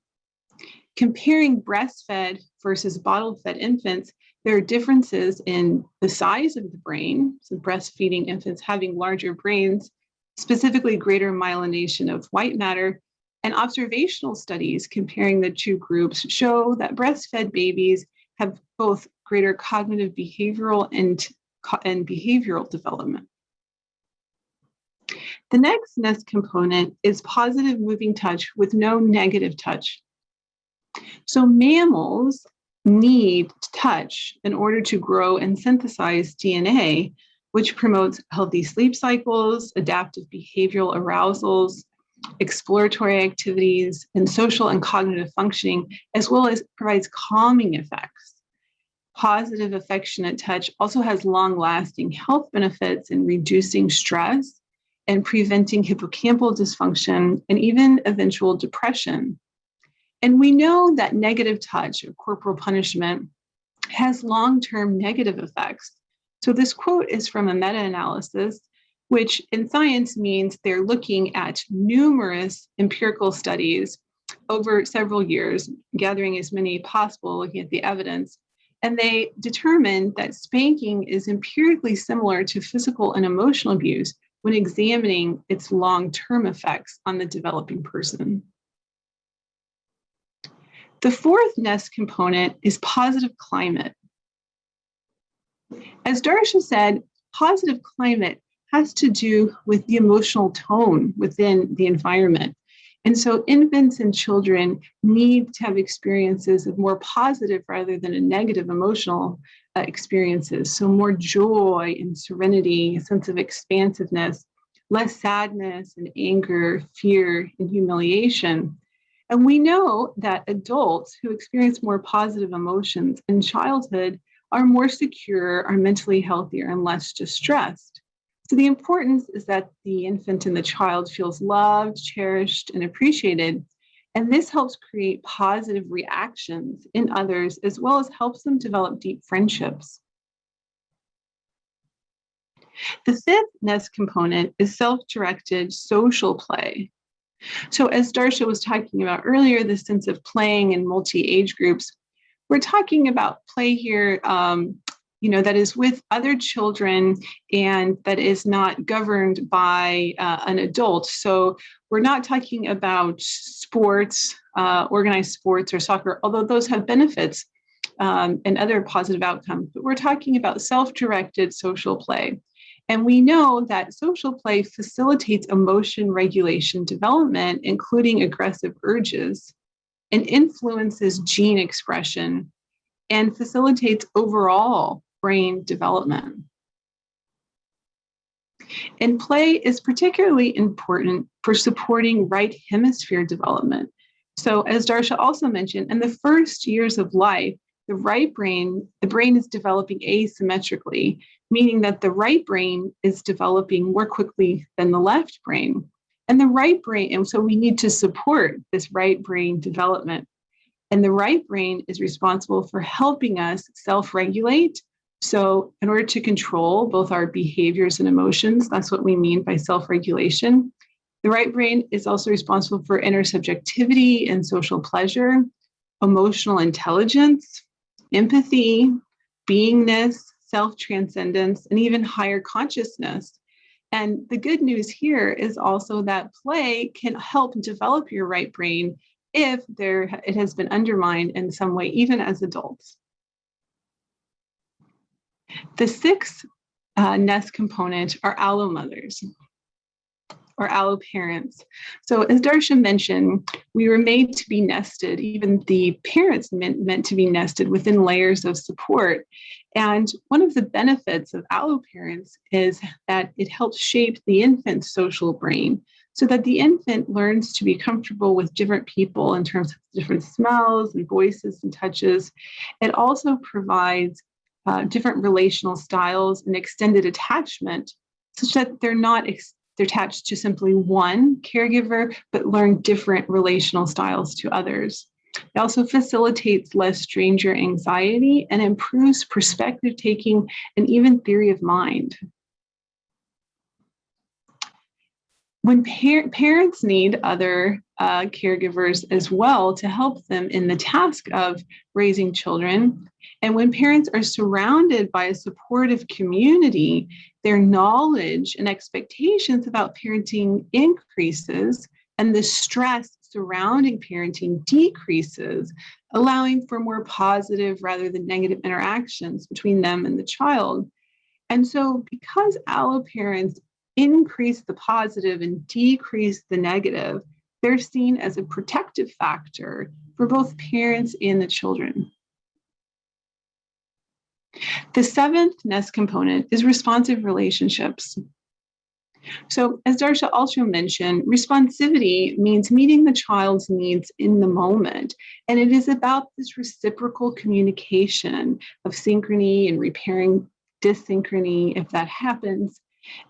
Comparing breastfed versus bottle-fed infants, there are differences in the size of the brain, so breastfeeding infants having larger brains, specifically greater myelination of white matter, and observational studies comparing the two groups show that breastfed babies have both greater cognitive behavioral and behavioral development. The next nest component is positive moving touch with no negative touch. So mammals need touch in order to grow and synthesize DNA, which promotes healthy sleep cycles, adaptive behavioral arousals, exploratory activities, and social and cognitive functioning, as well as provides calming effects. Positive affectionate touch also has long-lasting health benefits in reducing stress and preventing hippocampal dysfunction and even eventual depression. And we know that negative touch or corporal punishment has long-term negative effects. So this quote is from a meta-analysis, which in science means they're looking at numerous empirical studies over several years, gathering as many possible, looking at the evidence. And they determined that spanking is empirically similar to physical and emotional abuse when examining its long-term effects on the developing person. The fourth nest component is positive climate. As Darcia said, positive climate has to do with the emotional tone within the environment. And so infants and children need to have experiences of more positive rather than a negative emotional experiences. So more joy and serenity, a sense of expansiveness, less sadness and anger, fear and humiliation. And we know that adults who experience more positive emotions in childhood are more secure, are mentally healthier, and less distressed. So the importance is that the infant and the child feels loved, cherished, and appreciated. And this helps create positive reactions in others, as well as helps them develop deep friendships. The fifth nest component is self-directed social play. So as Darcia was talking about earlier, the sense of playing in multi-age groups, we're talking about play here, that is with other children and that is not governed by an adult. So we're not talking about sports, organized sports or soccer, although those have benefits and other positive outcomes, but we're talking about self-directed social play. And we know that social play facilitates emotion regulation development, including aggressive urges, and influences gene expression and facilitates overall brain development. And play is particularly important for supporting right hemisphere development. So as Darcia also mentioned, in the first years of life, the brain is developing asymmetrically, meaning that the right brain is developing more quickly than the left brain. And the right brain, and so we need to support this right brain development. And the right brain is responsible for helping us self-regulate. So in order to control both our behaviors and emotions, that's what we mean by self-regulation. The right brain is also responsible for intersubjectivity and social pleasure, emotional intelligence, empathy, beingness, self-transcendence, and even higher consciousness. And the good news here is also that play can help develop your right brain if it has been undermined in some way, even as adults. The sixth nest component are allomothers. or allo parents. So as Darcia mentioned, we were made to be nested, even the parents meant to be nested within layers of support. And one of the benefits of allo parents is that it helps shape the infant's social brain so that the infant learns to be comfortable with different people in terms of different smells and voices and touches. It also provides different relational styles and extended attachment such that they're not they're attached to simply one caregiver, but learn different relational styles to others. It also facilitates less stranger anxiety and improves perspective taking and even theory of mind. When parents need other caregivers as well to help them in the task of raising children, and when parents are surrounded by a supportive community, their knowledge and expectations about parenting increases, and the stress surrounding parenting decreases, allowing for more positive rather than negative interactions between them and the child. And so because allo parents increase the positive and decrease the negative, they're seen as a protective factor for both parents and the children. The seventh nest component is responsive relationships. So as Darcia also mentioned, responsivity means meeting the child's needs in the moment. And it is about this reciprocal communication of synchrony and repairing dyssynchrony if that happens.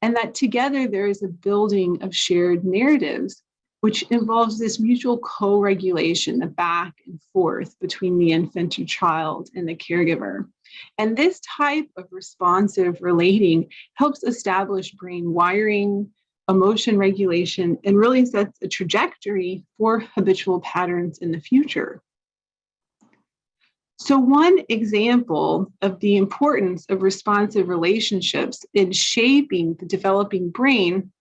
And that together there is a building of shared narratives, which involves this mutual co-regulation, the back and forth between the infant or child and the caregiver. And this type of responsive relating helps establish brain wiring, emotion regulation, and really sets a trajectory for habitual patterns in the future. So one example of the importance of responsive relationships in shaping the developing brain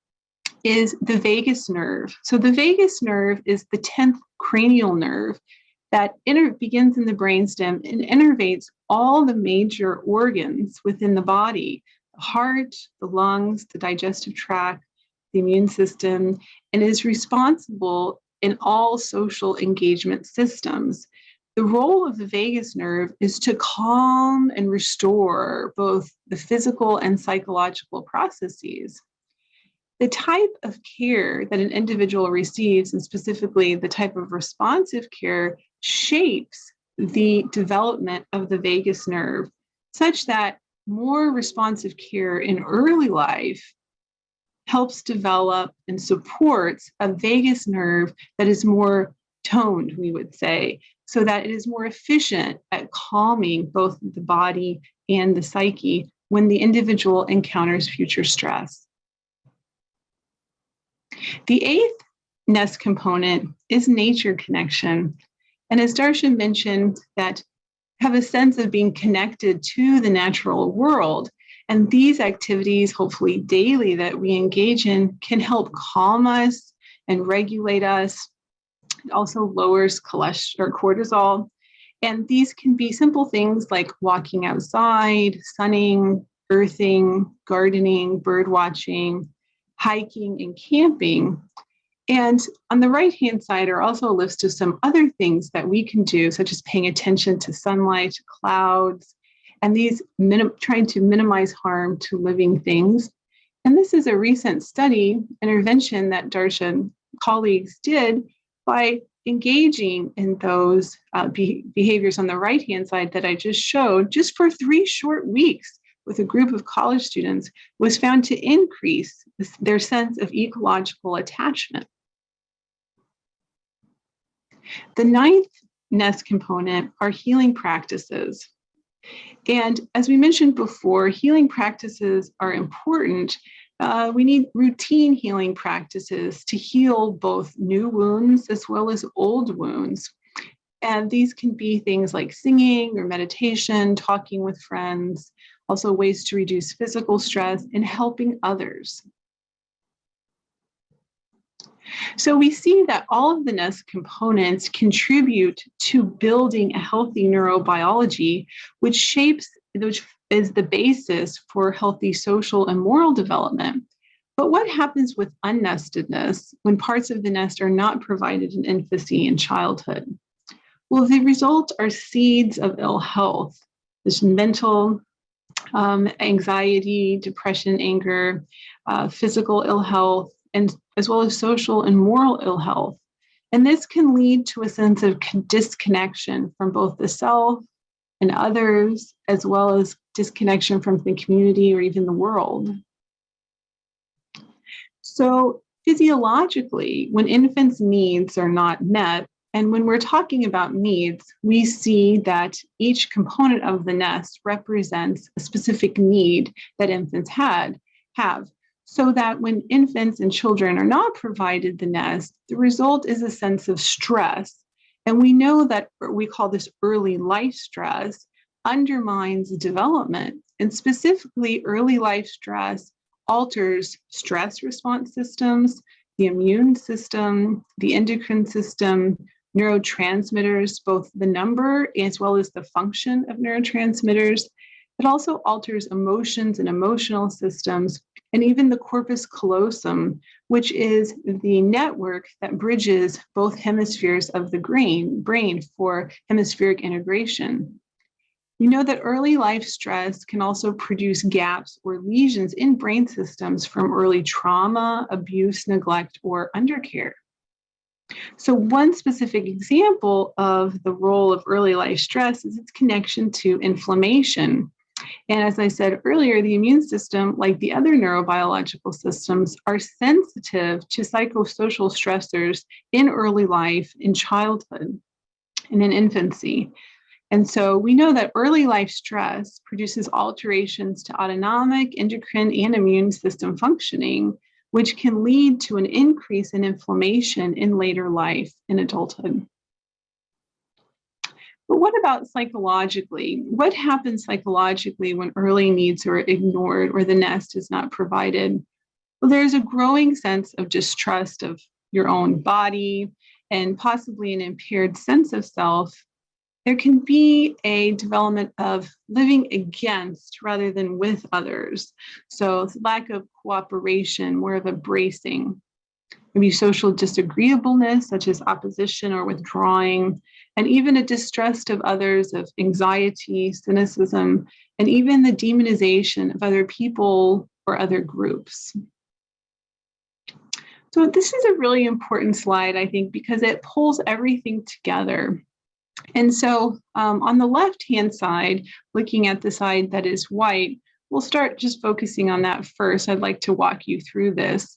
is the vagus nerve. So the vagus nerve is the 10th cranial nerve that begins in the brainstem and innervates all the major organs within the body: the heart, the lungs, the digestive tract, the immune system, and is responsible in all social engagement systems. The role of the vagus nerve is to calm and restore both the physical and psychological processes. The type of care that an individual receives, and specifically the type of responsive care, shapes the development of the vagus nerve, such that more responsive care in early life helps develop and supports a vagus nerve that is more toned, we would say, so that it is more efficient at calming both the body and the psyche when the individual encounters future stress. The eighth nest component is nature connection. And as Darcia mentioned, that have a sense of being connected to the natural world. And these activities, hopefully daily, that we engage in can help calm us and regulate us. It also lowers cholesterol or cortisol. And these can be simple things like walking outside, sunning, earthing, gardening, bird watching, hiking, and camping. And on the right-hand side are also a list of some other things that we can do, such as paying attention to sunlight, clouds, and these trying to minimize harm to living things. And this is a recent intervention that Darcia and colleagues did by engaging in those behaviors on the right-hand side that I just showed, just for 3 short weeks with a group of college students, was found to increase their sense of ecological attachment. The ninth nest component are healing practices. And as we mentioned before, healing practices are important. We need routine healing practices to heal both new wounds as well as old wounds. And these can be things like singing or meditation, talking with friends, also ways to reduce physical stress, and helping others. So we see that all of the nest components contribute to building a healthy neurobiology, which is the basis for healthy social and moral development. But what happens with unnestedness when parts of the nest are not provided in infancy and childhood? Well, the result are seeds of ill health, this mental anxiety, depression, anger, physical ill health, and as well as social and moral ill health. And this can lead to a sense of disconnection from both the self and others, as well as disconnection from the community or even the world. So physiologically, when infants' needs are not met, and when we're talking about needs, we see that each component of the nest represents a specific need that infants have. So that when infants and children are not provided the nest, the result is a sense of stress. And we know that we call this early life stress undermines development. And specifically, early life stress alters stress response systems, the immune system, the endocrine system, neurotransmitters, both the number as well as the function of neurotransmitters. It also alters emotions and emotional systems, and even the corpus callosum, which is the network that bridges both hemispheres of the brain for hemispheric integration. We know that early life stress can also produce gaps or lesions in brain systems from early trauma, abuse, neglect, or undercare. So one specific example of the role of early life stress is its connection to inflammation. And as I said earlier, the immune system, like the other neurobiological systems, are sensitive to psychosocial stressors in early life, in childhood, and in infancy. And so we know that early life stress produces alterations to autonomic, endocrine, and immune system functioning, which can lead to an increase in inflammation in later life in adulthood. But what about psychologically? What happens psychologically when early needs are ignored or the nest is not provided? Well, there's a growing sense of distrust of your own body and possibly an impaired sense of self. There can be a development of living against rather than with others. So lack of cooperation, more of a bracing. Maybe social disagreeableness, such as opposition or withdrawing, and even a distrust of others, of anxiety, cynicism, and even the demonization of other people or other groups. So this is a really important slide, I think, because it pulls everything together. And so on the left-hand side, looking at the side that is white, we'll start just focusing on that first. I'd like to walk you through this.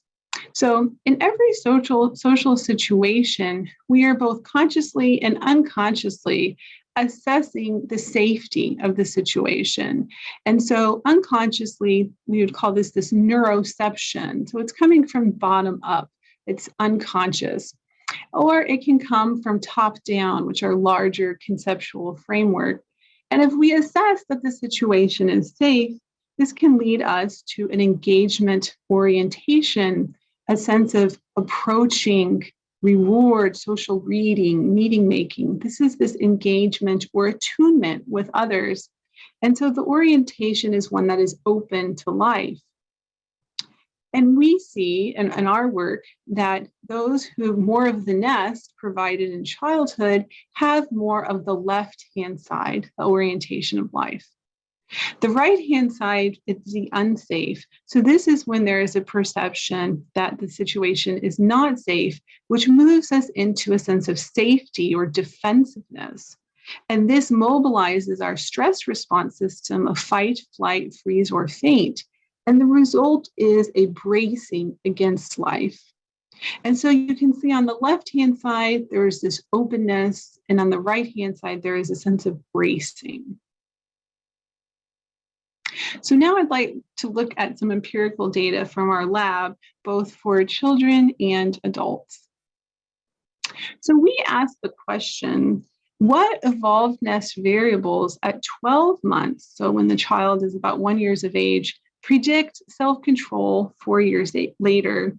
So in every social situation, we are both consciously and unconsciously assessing the safety of the situation. And so unconsciously, we would call this neuroception. So it's coming from bottom up. It's unconscious. Or it can come from top down, which are larger conceptual framework. And if we assess that the situation is safe, this can lead us to an engagement orientation, a sense of approaching, reward, social reading, meeting making. This is this engagement or attunement with others. And so the orientation is one that is open to life. And we see in our work that those who have more of the nest provided in childhood have more of the left-hand side, the orientation of life. The right-hand side is the unsafe. So this is when there is a perception that the situation is not safe, which moves us into a sense of safety or defensiveness. And this mobilizes our stress response system of fight, flight, freeze, or faint. And the result is a bracing against life. And so you can see on the left-hand side, there is this openness, and on the right-hand side, there is a sense of bracing. So now I'd like to look at some empirical data from our lab, both for children and adults. So we asked the question, what evolved nest variables at 12 months, so when the child is about 1 year of age, predict self-control 4 years later?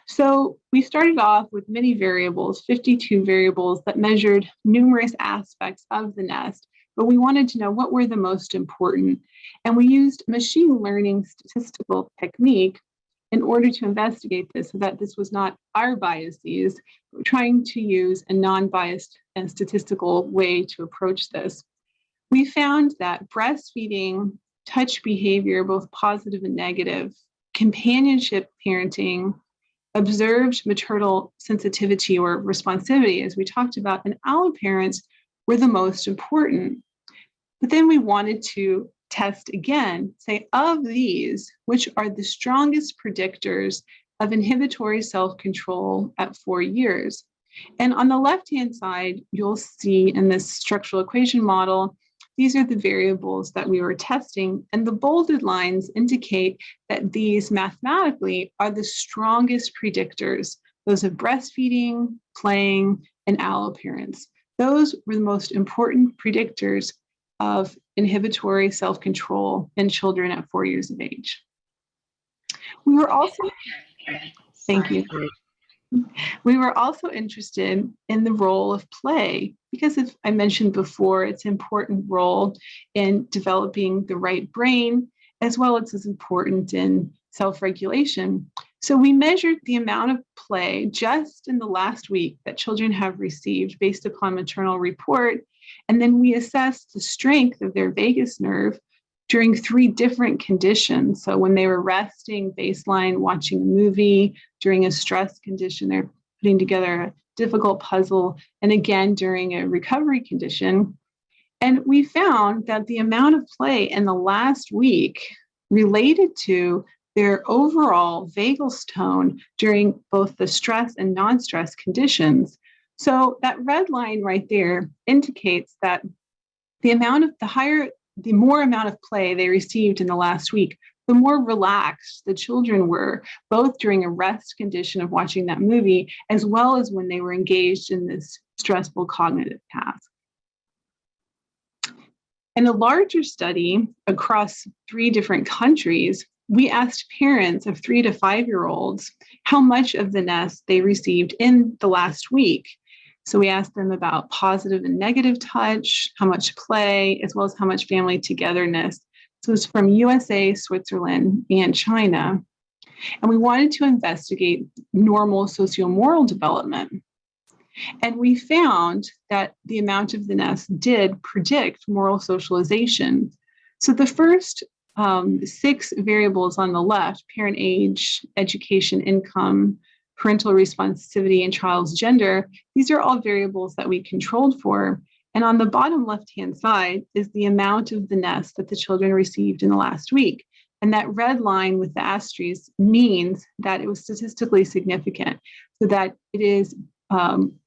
So we started off with many variables, 52 variables that measured numerous aspects of the nest, but we wanted to know what were the most important. And we used machine learning statistical technique in order to investigate this so that this was not our biases, we're trying to use a non-biased and statistical way to approach this. We found that breastfeeding, touch behavior, both positive and negative, companionship parenting, observed maternal sensitivity or responsivity, as we talked about, in alloparents were the most important. But then we wanted to test again, say, of these, which are the strongest predictors of inhibitory self-control at 4 years. And on the left-hand side, you'll see in this structural equation model, these are the variables that we were testing. And the bolded lines indicate that these mathematically are the strongest predictors, those of breastfeeding, playing, and alloparents. Those were the most important predictors of inhibitory self-control in children at 4 years of age. We were also, thank you. We were also interested in the role of play because, as I mentioned before, it's an important role in developing the right brain, as well as important in self-regulation. So we measured the amount of play just in the last week that children have received based upon maternal report. And then we assessed the strength of their vagus nerve during 3 different conditions. So when they were resting, baseline, watching a movie, during a stress condition, they're putting together a difficult puzzle, and again, during a recovery condition. And we found that the amount of play in the last week related to their overall vagus tone during both the stress and non-stress conditions. So that red line right there indicates that the more amount of play they received in the last week, the more relaxed the children were, both during a rest condition of watching that movie, as well as when they were engaged in this stressful cognitive task. In a larger study across 3 different countries, we asked parents of 3 to 5-year-olds how much of the nest they received in the last week. So we asked them about positive and negative touch, how much play, as well as how much family togetherness. So it's from USA, Switzerland, and China. And we wanted to investigate normal socio-moral development. And we found that the amount of the nest did predict moral socialization. So the first 6 variables on the left, parent age, education, income, parental responsivity, and child's gender, these are all variables that we controlled for. And on the bottom left-hand side is the amount of the nest that the children received in the last week. And that red line with the asterisks means that it was statistically significant, so that it is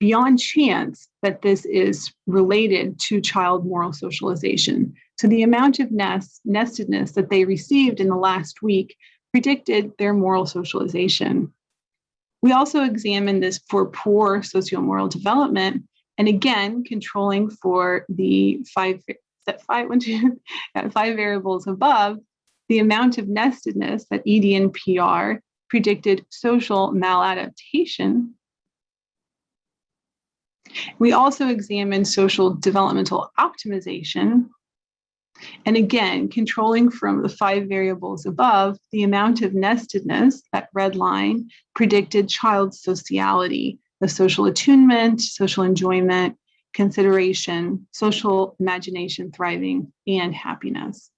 beyond chance that this is related to child moral socialization. So the amount of nestedness that they received in the last week predicted their moral socialization. We also examined this for poor socio-moral development, and again, controlling for the 5 variables above, the amount of nestedness, that ED and PR, predicted social maladaptation. We also examined social developmental optimization. And again, controlling from the 5 variables above, the amount of nestedness, that red line, predicted child sociality, the social attunement, social enjoyment, consideration, social imagination, thriving, and happiness.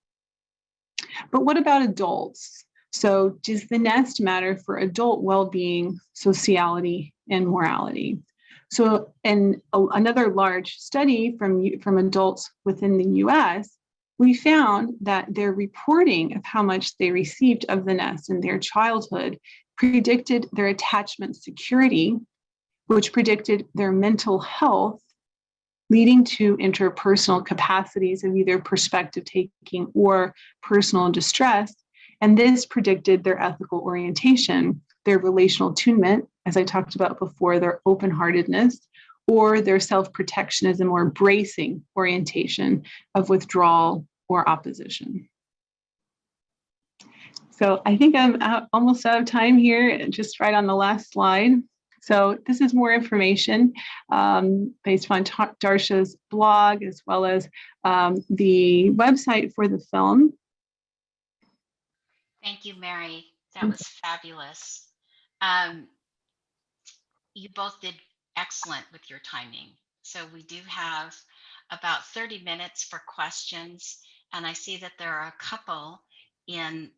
But what about adults? So does the nest matter for adult well-being, sociality, and morality? So in another large study from adults within the US, we found that their reporting of how much they received of the nest in their childhood predicted their attachment security, which predicted their mental health, leading to interpersonal capacities of either perspective taking or personal distress. And this predicted their ethical orientation, their relational attunement, as I talked about before, their open-heartedness, or their self-protectionism or bracing orientation of withdrawal or opposition. So I think I'm almost out of time here, just right on the last slide. So this is more information based on Darcia's blog, as well as the website for the film. Thank you, Mary. That was fabulous. Um, you both did excellent with your timing. So we do have about 30 minutes for questions. And I see that there are a couple in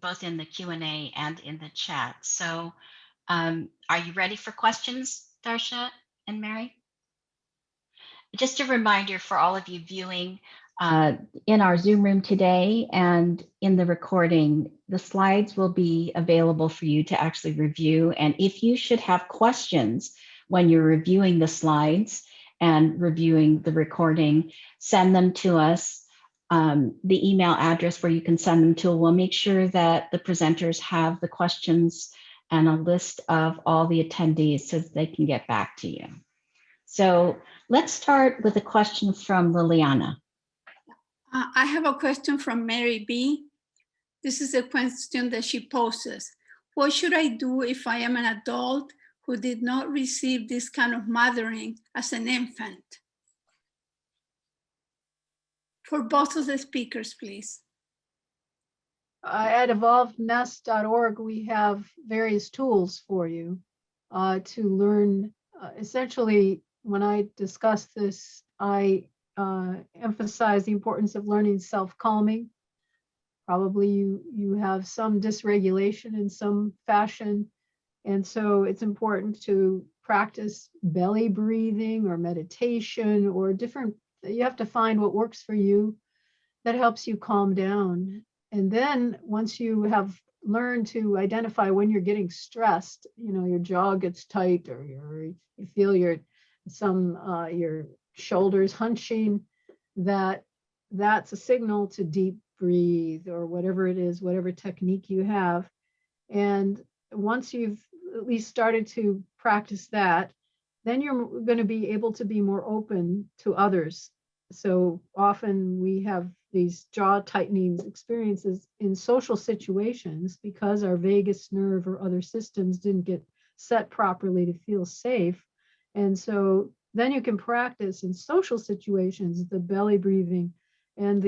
both in the Q&A and in the chat. So are you ready for questions, Darcia and Mary? Just a reminder for all of you viewing in our Zoom room today and in the recording, the slides will be available for you to actually review. And if you should have questions when you're reviewing the slides and reviewing the recording, send them to us. The email address where you can send them to, we'll make sure that the presenters have the questions and a list of all the attendees so that they can get back to you. So let's start with a question from Liliana. I have a question from Mary B. This is a question that she poses. What should I do if I am an adult who did not receive this kind of mothering as an infant? For both of the speakers, please. At evolvednest.org, we have various tools for you to learn. Essentially, when I discuss this, I emphasize the importance of learning self-calming. Probably you have some dysregulation in some fashion. And so it's important to practice belly breathing or meditation or different, you have to find what works for you that helps you calm down. And then once you have learned to identify when you're getting stressed, you know, your jaw gets tight or you feel your shoulders hunching, that's a signal to deep breathe or whatever it is, whatever technique you have. And once you've at least started to practice that, then you're going to be able to be more open to others. So often we have these jaw tightening experiences in social situations because our vagus nerve or other systems didn't get set properly to feel safe. And so then you can practice in social situations the belly breathing and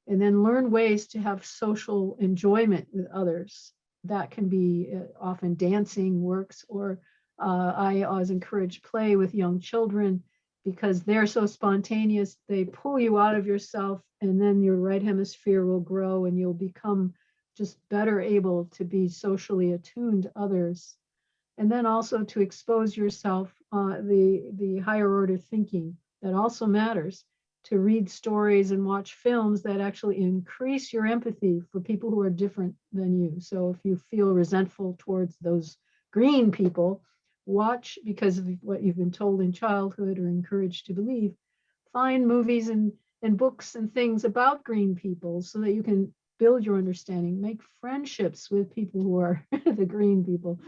and then learn ways to have social enjoyment with others. That can be often dancing works, or I always encourage play with young children because they're so spontaneous. They pull you out of yourself, and then your right hemisphere will grow and you'll become just better able to be socially attuned to others. And then also to expose yourself, the higher order thinking that also matters, to read stories and watch films that actually increase your empathy for people who are different than you. So if you feel resentful towards those green people, watch, because of what you've been told in childhood or encouraged to believe, find movies and books and things about green people so that you can build your understanding, make friendships with people who are the green people.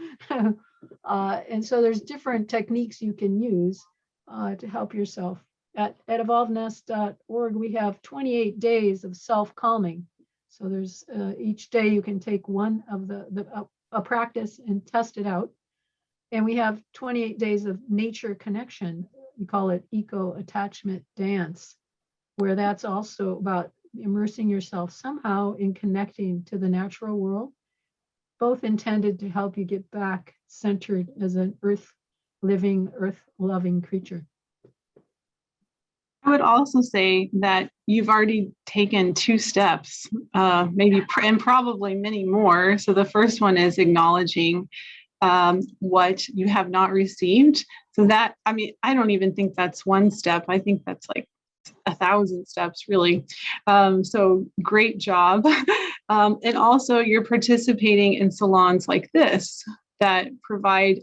And so there's different techniques you can use to help yourself. At evolvednest.org, we have 28 days of self-calming. So there's each day you can take one of a practice and test it out. And we have 28 days of nature connection. We call it eco-attachment dance, where that's also about immersing yourself somehow in connecting to the natural world, both intended to help you get back centered as an earth-living, earth-loving creature. I would also say that you've already taken 2 steps, maybe and probably many more. So the first one is acknowledging what you have not received. So that, I mean, I don't even think that's 1 step. I think that's like 1,000 steps, really. So great job. And also you're participating in salons like this that provide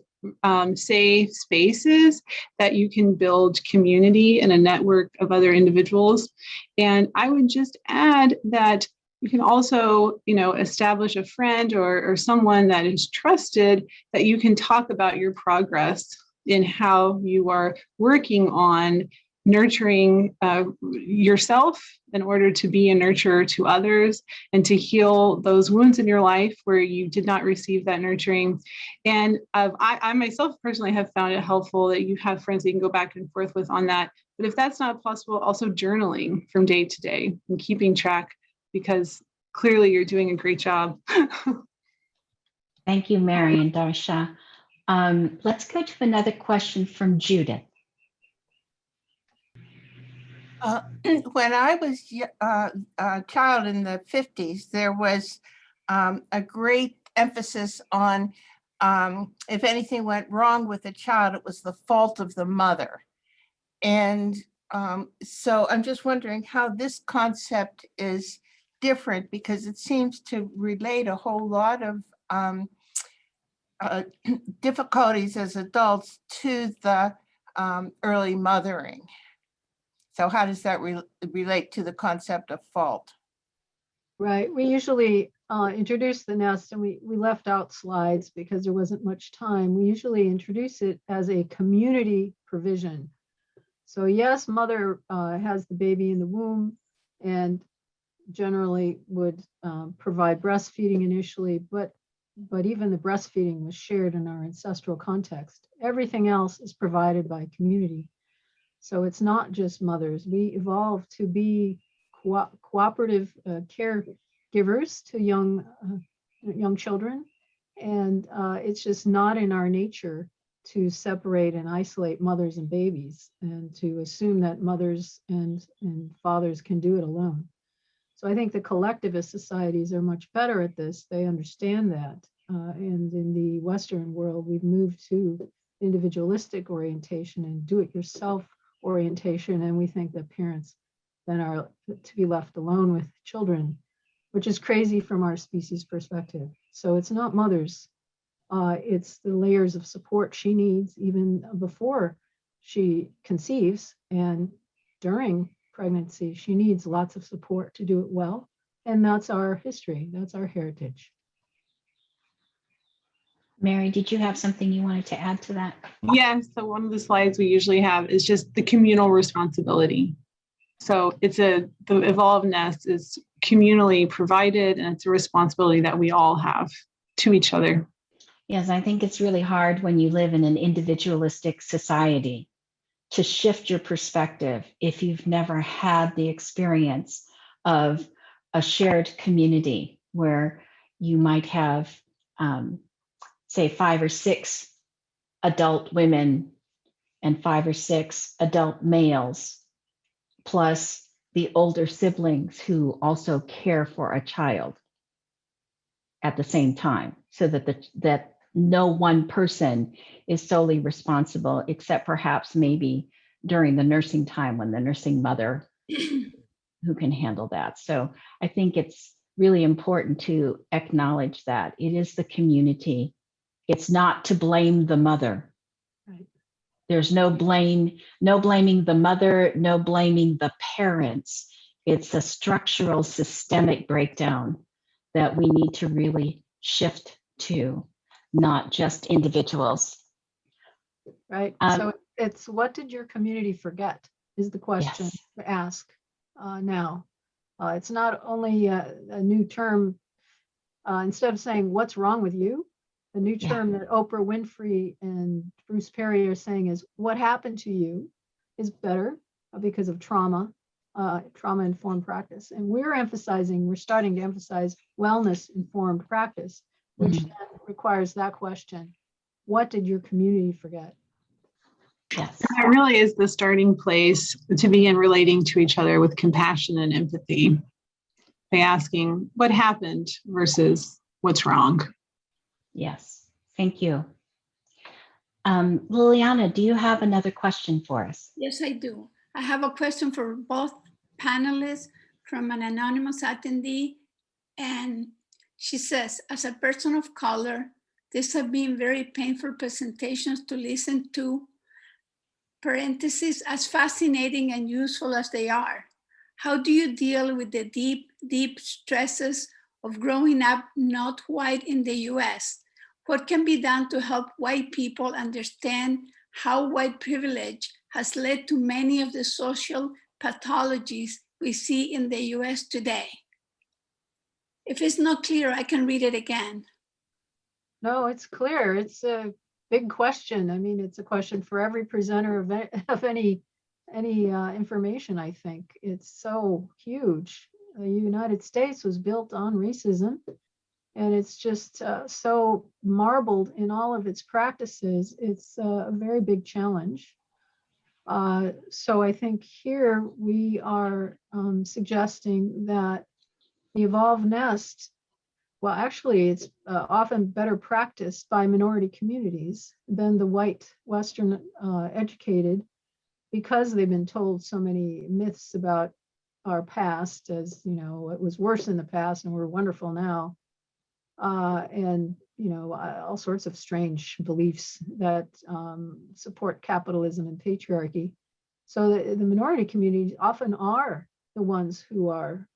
safe spaces that you can build community and a network of other individuals. And I would just add that you can also, establish a friend or someone that is trusted that you can talk about your progress in how you are working on nurturing yourself in order to be a nurturer to others and to heal those wounds in your life where you did not receive that nurturing. And I myself personally have found it helpful that you have friends that you can go back and forth with on that. But if that's not possible, also journaling from day to day and keeping track, because clearly you're doing a great job. Thank you, Mary and Darcia. Let's go to another question from Judith. When I was a child in the 50s, there was a great emphasis on if anything went wrong with a child, it was the fault of the mother. And so I'm just wondering how this concept is different, because it seems to relate a whole lot of difficulties as adults to the early mothering. So how does that relate to the concept of fault? Right. We usually introduce the nest, and we left out slides because there wasn't much time. We usually introduce it as a community provision. So yes, mother has the baby in the womb and generally would provide breastfeeding initially, but even the breastfeeding was shared in our ancestral context. Everything else is provided by community. So it's not just mothers. We evolved to be cooperative caregivers to young children, and it's just not in our nature to separate and isolate mothers and babies, and to assume that mothers and fathers can do it alone. So I think the collectivist societies are much better at this. They understand that, and in the Western world, we've moved to individualistic orientation and do-it-yourself orientation, and we think that parents then are to be left alone with children, which is crazy from our species perspective. So it's not mothers, it's the layers of support she needs even before she conceives, and during pregnancy she needs lots of support to do it well, and that's our history, that's our heritage. Mary, did you have something you wanted to add to that? Yes, so one of the slides we usually have is just the communal responsibility. So the evolved nest is communally provided, and it's a responsibility that we all have to each other. Yes, I think it's really hard when you live in an individualistic society to shift your perspective if you've never had the experience of a shared community where you might have say 5 or 6 adult women and 5 or 6 adult males, plus the older siblings who also care for a child at the same time, so that no one person is solely responsible, except perhaps maybe during the nursing time when the nursing mother who can handle that. So I think it's really important to acknowledge that it is the community. It's not to blame the mother. Right. There's no blaming the mother, no blaming the parents. It's a structural systemic breakdown that we need to really shift to, not just individuals. Right. So it's, what did your community forget is the question to ask now. It's not only a new term. Instead of saying, what's wrong with you? The new term that Oprah Winfrey and Bruce Perry are saying is, what happened to you is better because of trauma-informed practice. And we're starting to emphasize wellness-informed practice, which then requires that question: what did your community forget? Yes. It really is the starting place to begin relating to each other with compassion and empathy by asking what happened versus what's wrong. Yes, thank you. Liliana, do you have another question for us? Yes, I do. I have a question for both panelists from an anonymous attendee. And she says, as a person of color, these have been very painful presentations to listen to, parentheses, as fascinating and useful as they are. How do you deal with the deep stresses of growing up not white in the US? What can be done to help white people understand how white privilege has led to many of the social pathologies we see in the US today? If it's not clear, I can read it again. No, it's clear. It's a big question. I mean, it's a question for every presenter of any information, I think. It's so huge. the United States was built on racism, and it's just so marbled in all of its practices. It's a very big challenge. So I think here we are suggesting that the evolved nest, well, actually, it's often better practiced by minority communities than the white Western educated, because they've been told so many myths about our past, as you know, it was worse in the past and we're wonderful now. And you know, all sorts of strange beliefs that support capitalism and patriarchy. So the minority communities often are the ones who are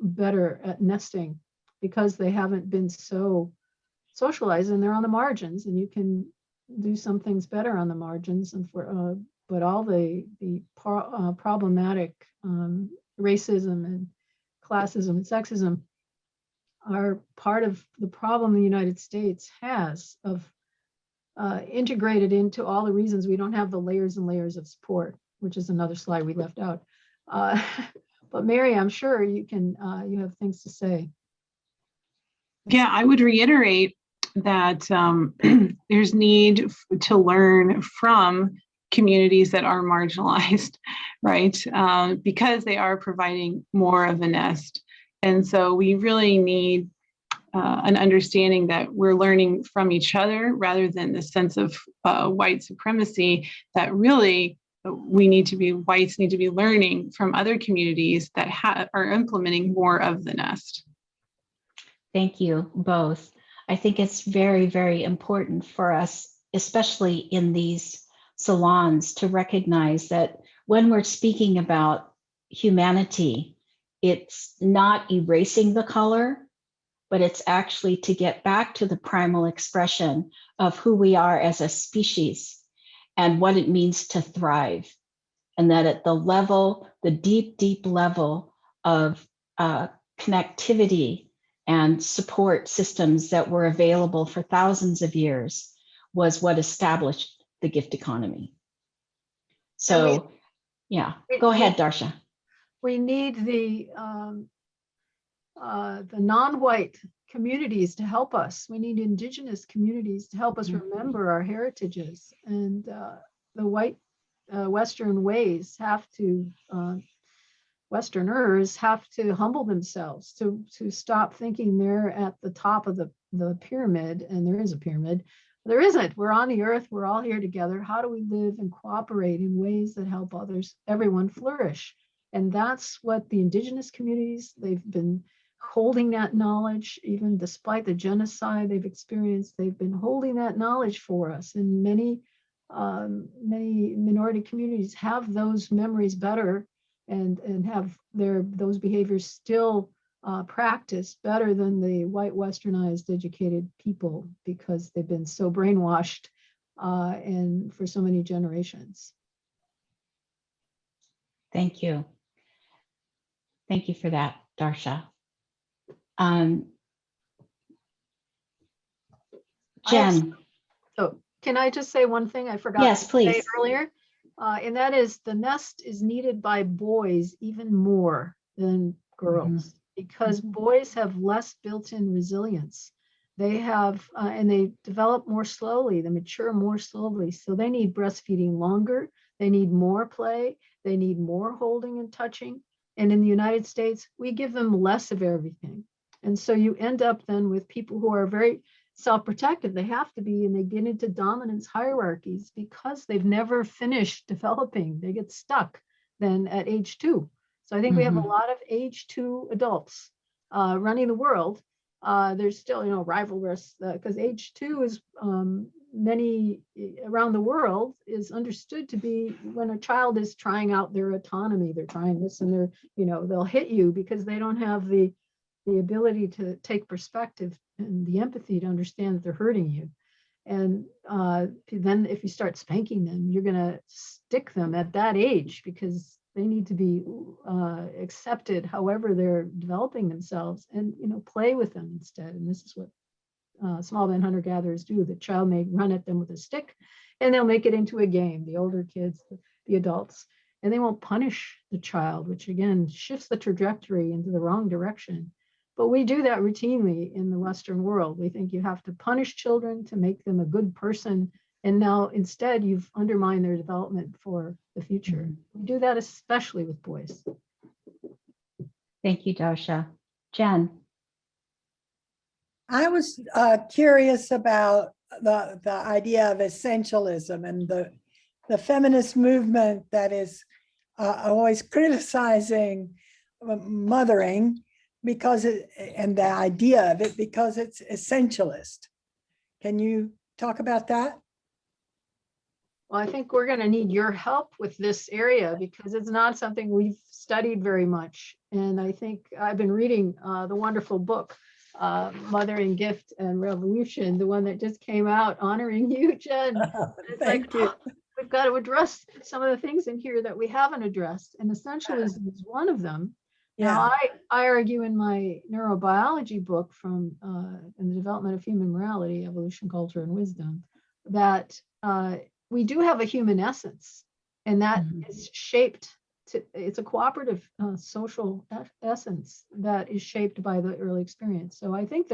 better at nesting, because they haven't been so socialized and they're on the margins, and you can do some things better on the margins. And for but all the problematic racism and classism and sexism are part of the problem the United States has of integrated into all the reasons we don't have the layers and layers of support, which is another slide we left out. But Mary, I'm sure you can, you have things to say. Yeah, I would reiterate that there's need to learn from communities that are marginalized, right? Because they are providing more of a nest. And so we really need an understanding that we're learning from each other, rather than the sense of white supremacy, that really whites need to be learning from other communities that are implementing more of the nest. Thank you both. I think it's very, very important for us, especially in these salons, to recognize that when we're speaking about humanity, it's not erasing the color, but it's actually to get back to the primal expression of who we are as a species and what it means to thrive. And that at the level, the deep, deep level of connectivity and support systems that were available for thousands of years was what established the gift economy. So, yeah, go ahead, Darcia. We need the non-white communities to help us. We need indigenous communities to help us remember our heritages. And the white Western ways have to, Westerners have to humble themselves to stop thinking they're at the top of the pyramid, and there is a pyramid. There isn't. We're on the earth. We're all here together. How do we live and cooperate in ways that help others, everyone flourish? And that's what the indigenous communities, they've been holding that knowledge, even despite the genocide they've experienced. They've been holding that knowledge for us. And many minority communities have those memories better and have those behaviors still practiced better than the white westernized educated people, because they've been so brainwashed and for so many generations. Thank you. Thank you for that, Darcia. Jen. So can I just say one thing I forgot Yes, to please. say earlier? And that is, the nest is needed by boys even more than girls, because boys have less built-in resilience. They have, and they develop more slowly, they mature more slowly. So they need breastfeeding longer, they need more play, they need more holding and touching. And in the United States, we give them less of everything. And so you end up then with people who are very self-protective. They have to be, and they get into dominance hierarchies because they've never finished developing. They get stuck then at age 2. So I think we have a lot of age 2 adults running the world. There's still, rivalrous, because age 2 is many around the world is understood to be when a child is trying out their autonomy. They're trying this, and they're, they'll hit you because they don't have the ability to take perspective and the empathy to understand that they're hurting you. And then if you start spanking them, you're going to stick them at that age, because they need to be accepted however they're developing themselves, and play with them instead. And this is what small band hunter-gatherers do. The child may run at them with a stick and they'll make it into a game, the older kids, the adults. and they won't punish the child, which again shifts the trajectory into the wrong direction. But we do that routinely in the Western world. We think you have to punish children to make them a good person. And now instead you've undermined their development for the future. We do that especially with boys. Thank you, Darcia. Jen. I was curious about the idea of essentialism and the feminist movement that is always criticizing mothering because and the idea of it because it's essentialist. Can you talk about that? Well, I think we're going to need your help with this area because it's not something we've studied very much. And I think I've been reading the wonderful book, Mothering, Gift and Revolution, the one that just came out honoring you, Jen. Thank you. We've got to address some of the things in here that we haven't addressed. And essentialism is one of them. Yeah. Now, I argue in my neurobiology book from in the development of human morality, evolution, culture, and wisdom, that we do have a human essence, and that is shaped it's a cooperative social essence that is shaped by the early experience. So I think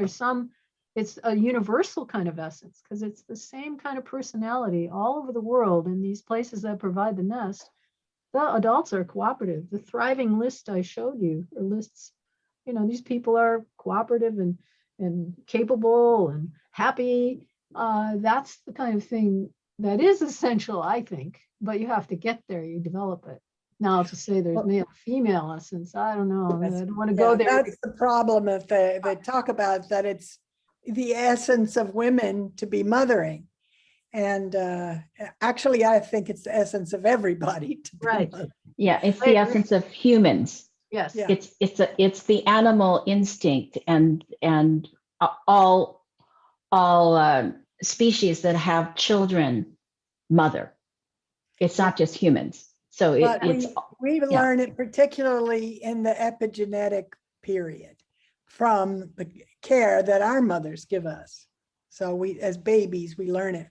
it's a universal kind of essence because it's the same kind of personality all over the world in these places that provide the nest. The adults are cooperative. The thriving list I showed you are lists, these people are cooperative and capable and happy. That's the kind of thing that is essential, I think, but you have to get there, you develop it. Now to say there's male, female essence, I don't know. I don't want to go there. That's the problem if they talk about that it's the essence of women to be mothering. And actually, I think it's the essence of everybody to be mothering. Yeah, it's the essence of humans. Yes. Yeah. It's the animal instinct and all species that have children mother. It's not just humans. So we learn it particularly in the epigenetic period from the care that our mothers give us. So we, as babies, we learn it.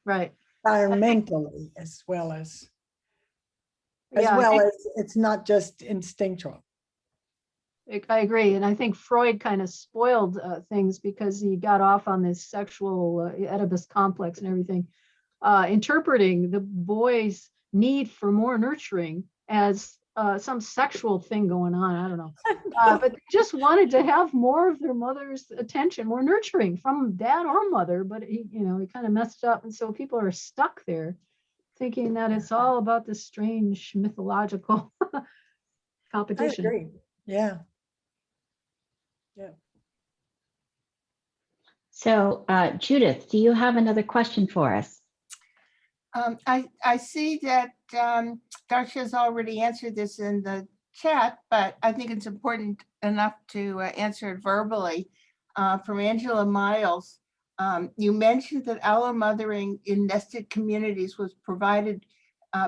Right. Environmentally, as well as it's not just instinctual. I agree. And I think Freud kind of spoiled things because he got off on this sexual Oedipus complex and everything, interpreting the boy's need for more nurturing as some sexual thing going on. I don't know. But they just wanted to have more of their mother's attention, more nurturing from dad or mother. But he kind of messed up. And so people are stuck there thinking that it's all about this strange mythological competition. I agree. Yeah. Yeah. So Judith, do you have another question for us? I see that Darcia has already answered this in the chat, but I think it's important enough to answer it verbally. From Angela Miles, you mentioned that allomothering in nested communities was provided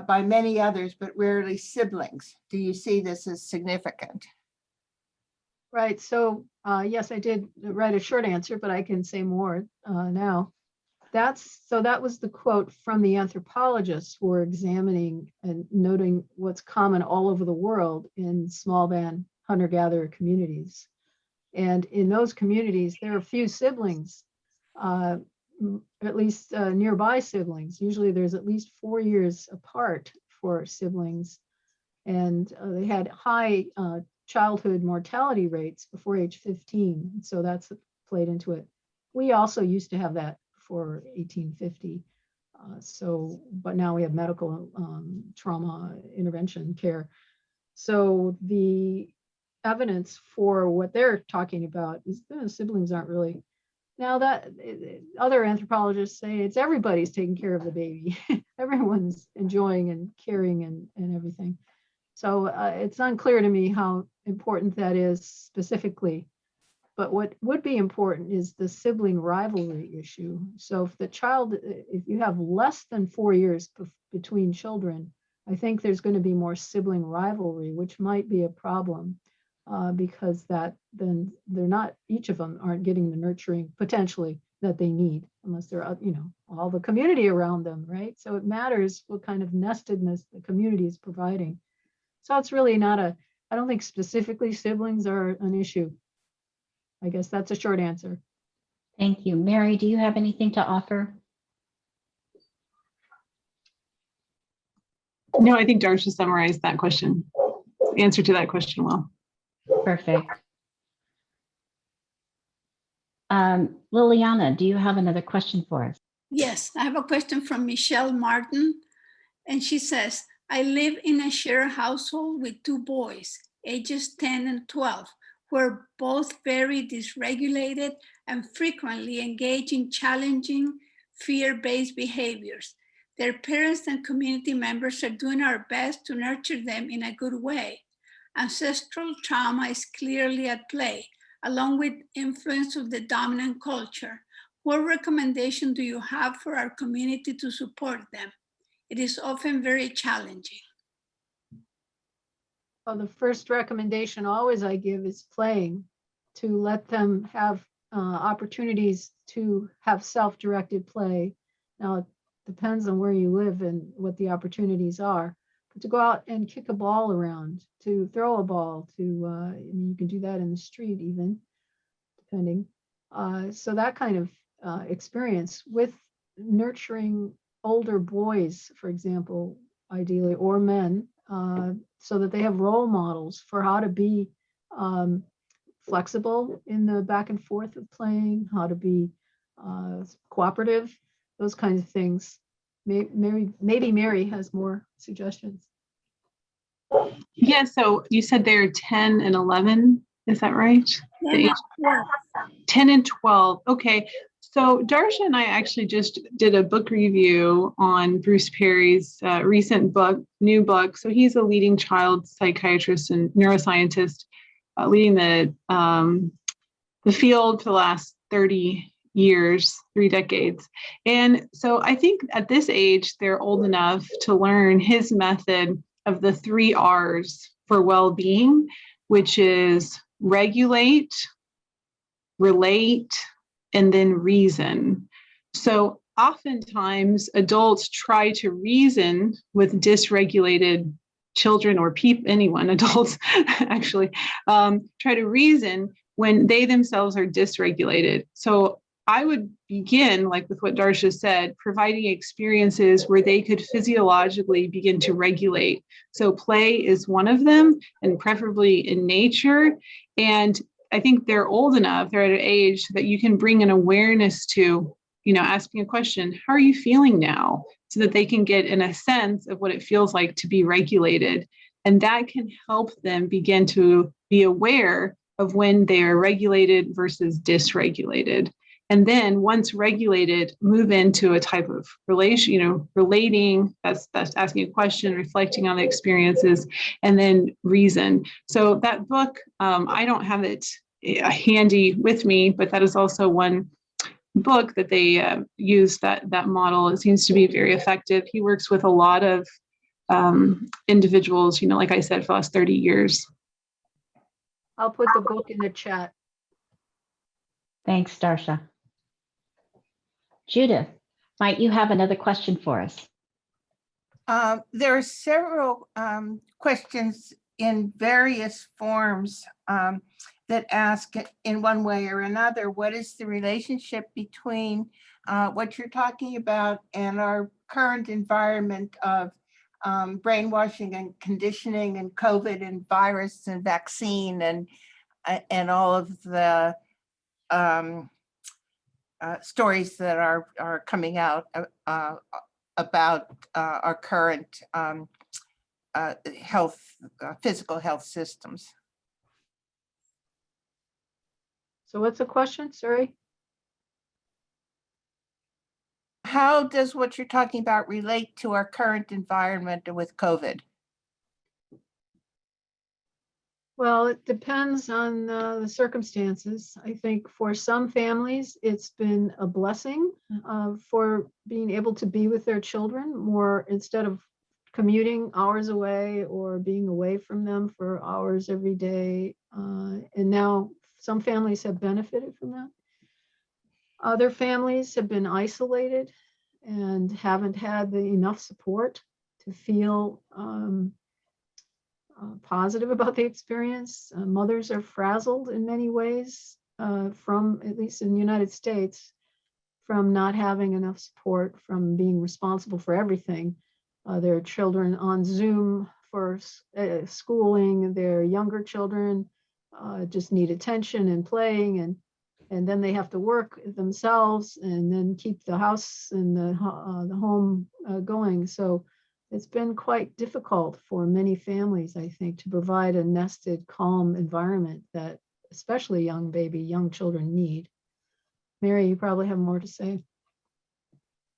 by many others, but rarely siblings. Do you see this as significant? Right. So yes, I did write a short answer, but I can say more now. That was the quote from the anthropologists who were examining and noting what's common all over the world in small band hunter-gatherer communities. And in those communities, there are few siblings, at least nearby siblings. Usually there's at least 4 years apart for siblings. And they had high childhood mortality rates before age 15. So that's played into it. We also used to have that for 1850. But now we have medical trauma intervention care. So the evidence for what they're talking about is siblings aren't really. Now that other anthropologists say it's everybody's taking care of the baby. Everyone's enjoying and caring and everything. So it's unclear to me how important that is specifically. But what would be important is the sibling rivalry issue. So if you have less than 4 years between children, I think there's going to be more sibling rivalry, which might be a problem because then they're not, each of them aren't getting the nurturing, potentially that they need, unless they're, all the community around them, right? So it matters what kind of nestedness the community is providing. So it's really not I don't think specifically siblings are an issue. I guess that's a short answer. Thank you. Mary, do you have anything to offer? No, I think Darcia summarized that question, answer to that question well. Perfect. Liliana, do you have another question for us? Yes, I have a question from Michelle Martin. And she says, I live in a shared household with 2 boys, ages 10 and 12, who are both very dysregulated and frequently engage in challenging fear-based behaviors. Their parents and community members are doing our best to nurture them in a good way. Ancestral trauma is clearly at play, along with influence of the dominant culture. What recommendation do you have for our community to support them? It is often very challenging. Well, the first recommendation always I give is playing, to let them have opportunities to have self-directed play. Now, it depends on where you live and what the opportunities are, but to go out and kick a ball around, to throw a ball, you can do that in the street even, depending. So that kind of experience with nurturing older boys, for example, ideally, or men, so that they have role models for how to be flexible in the back and forth of playing, how to be cooperative, those kinds of things. Maybe Mary has more suggestions. Yeah, so you said they're 10 and 11, is that right? Yeah. 10 and 12, okay. So Darcia and I actually just did a book review on Bruce Perry's recent book, new book. So he's a leading child psychiatrist and neuroscientist, leading the field for the last 30 years, 3 decades. And so I think at this age, they're old enough to learn his method of the 3 R's for well-being, which is regulate, relate, and then reason. So oftentimes adults try to reason with dysregulated children or adults actually, try to reason when they themselves are dysregulated. So I would begin, like with what Darcia said, providing experiences where they could physiologically begin to regulate. So play is one of them, and preferably in nature. And I think they're old enough, they're at an age that you can bring an awareness to, asking a question, how are you feeling now? So that they can get in a sense of what it feels like to be regulated. And that can help them begin to be aware of when they are regulated versus dysregulated. And then once regulated, move into a type of relation, relating, that's asking a question, reflecting on the experiences, and then reason. So that book, I don't have it handy with me, but that is also one book that they use that model. It seems to be very effective. He works with a lot of individuals, like I said, for the last 30 years. I'll put the book in the chat. Thanks, Darcia. Judith, might you have another question for us? There are several questions in various forms that ask in one way or another, what is the relationship between what you're talking about and our current environment of brainwashing and conditioning and COVID and virus and vaccine and all of the stories that are coming out about our current physical health systems. So what's the question? Sorry. How does what you're talking about relate to our current environment with COVID? Well, it depends on the circumstances. I think for some families, it's been a blessing for being able to be with their children more, instead of commuting hours away or being away from them for hours every day. And now some families have benefited from that. Other families have been isolated and haven't had enough support to feel positive about the experience. Mothers are frazzled in many ways from, at least in the United States, from not having enough support, from being responsible for everything. Their children on Zoom for schooling, their younger children just need attention and playing, and then they have to work themselves and then keep the house and the home going. So it's been quite difficult for many families, I think, to provide a nested, calm environment that especially young children need. Mary, you probably have more to say.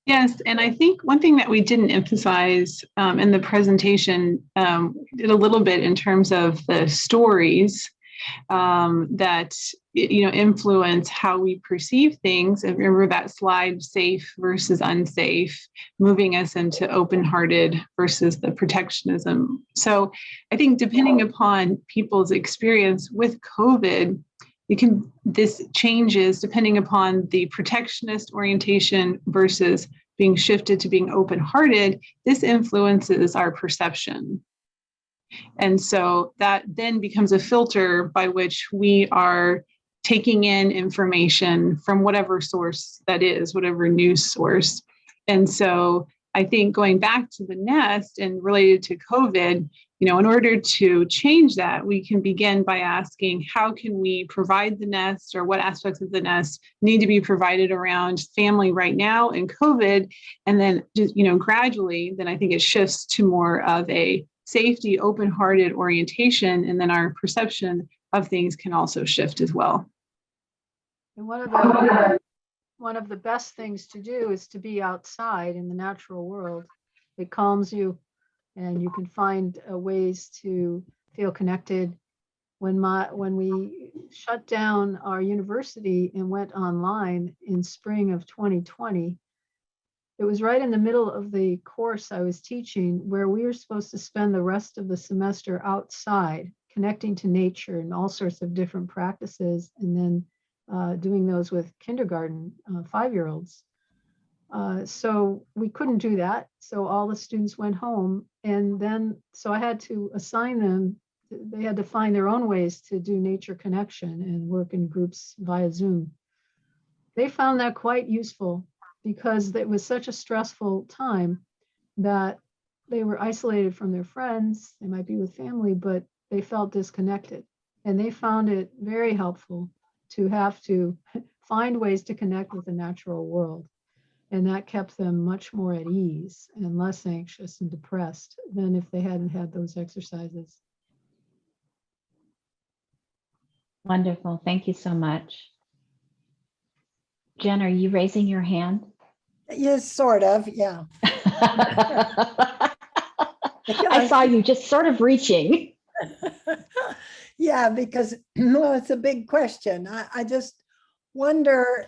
Yes, and I think one thing that we didn't emphasize in the presentation, did a little bit in terms of the stories that influence how we perceive things. And remember that slide, safe versus unsafe, moving us into open-hearted versus the protectionism. So I think depending upon people's experience with COVID, this changes depending upon the protectionist orientation versus being shifted to being open-hearted. This influences our perception. And so that then becomes a filter by which we are taking in information from whatever source that is, whatever news source. And so I think going back to the nest and related to COVID, in order to change that, we can begin by asking, how can we provide the nest, or what aspects of the nest need to be provided around family right now in COVID? And then just, gradually, then I think it shifts to more of a safety, open-hearted orientation, and then our perception of things can also shift as well. And one of the best things to do is to be outside in the natural world. It calms you, and you can find ways to feel connected. When we shut down our university and went online in spring of 2020, it was right in the middle of the course I was teaching, where we were supposed to spend the rest of the semester outside, connecting to nature and all sorts of different practices, and then doing those with kindergarten 5-year-olds. So we couldn't do that. So all the students went home, and then so I had to assign them. They had to find their own ways to do nature connection and work in groups via Zoom. They found that quite useful, because it was such a stressful time that they were isolated from their friends. They might be with family, but they felt disconnected. And they found it very helpful to have to find ways to connect with the natural world. And that kept them much more at ease and less anxious and depressed than if they hadn't had those exercises. Wonderful. Thank you so much. Jen, are you raising your hand? Yes, sort of, yeah. I saw you just sort of reaching. Yeah, because it's a big question. I just wonder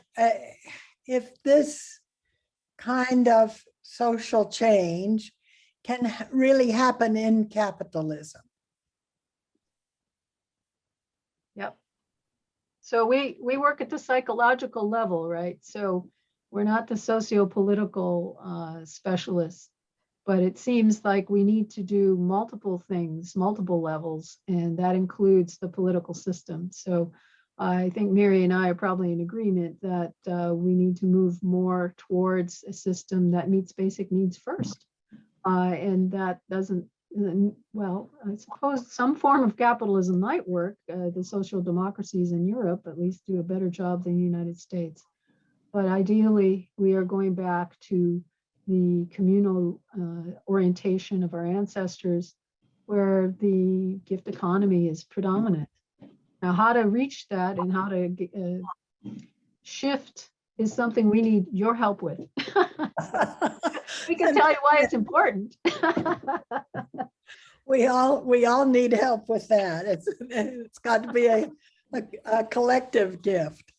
if this kind of social change can really happen in capitalism. Yep. So we work at the psychological level, right? So we're not the socio-political specialists, but it seems like we need to do multiple things, multiple levels, and that includes the political system. So I think Mary and I are probably in agreement that we need to move more towards a system that meets basic needs first. And that doesn't, well, I suppose some form of capitalism might work. The social democracies in Europe at least do a better job than the United States. But ideally, we are going back to the communal orientation of our ancestors, where the gift economy is predominant. Now, how to reach that and how to shift is something we need your help with. We can tell you why it's important. We all need help with that. It's got to be a collective gift.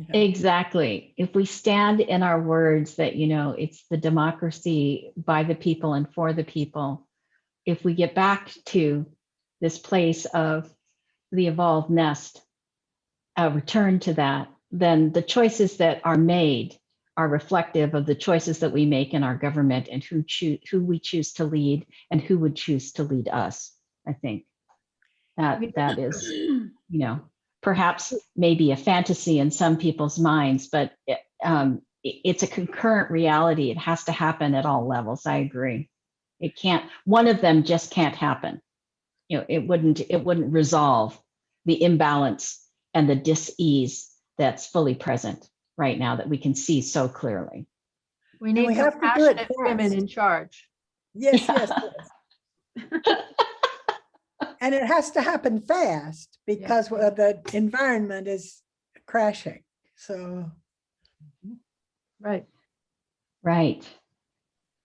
Exactly. If we stand in our words that, it's the democracy by the people and for the people, if we get back to this place of the evolved nest, return to that, then the choices that are made are reflective of the choices that we make in our government and who we choose to lead and who would choose to lead us. I think that is, perhaps maybe a fantasy in some people's minds, but it's a concurrent reality. It has to happen at all levels. I agree. It can't, one of them just can't happen. It wouldn't resolve the imbalance and the dis-ease that's fully present right now that we can see so clearly. We need we have to do it compassionate women fast. in charge. Yes, yes, yes. And it has to happen fast because the environment is crashing. So. Right. Right.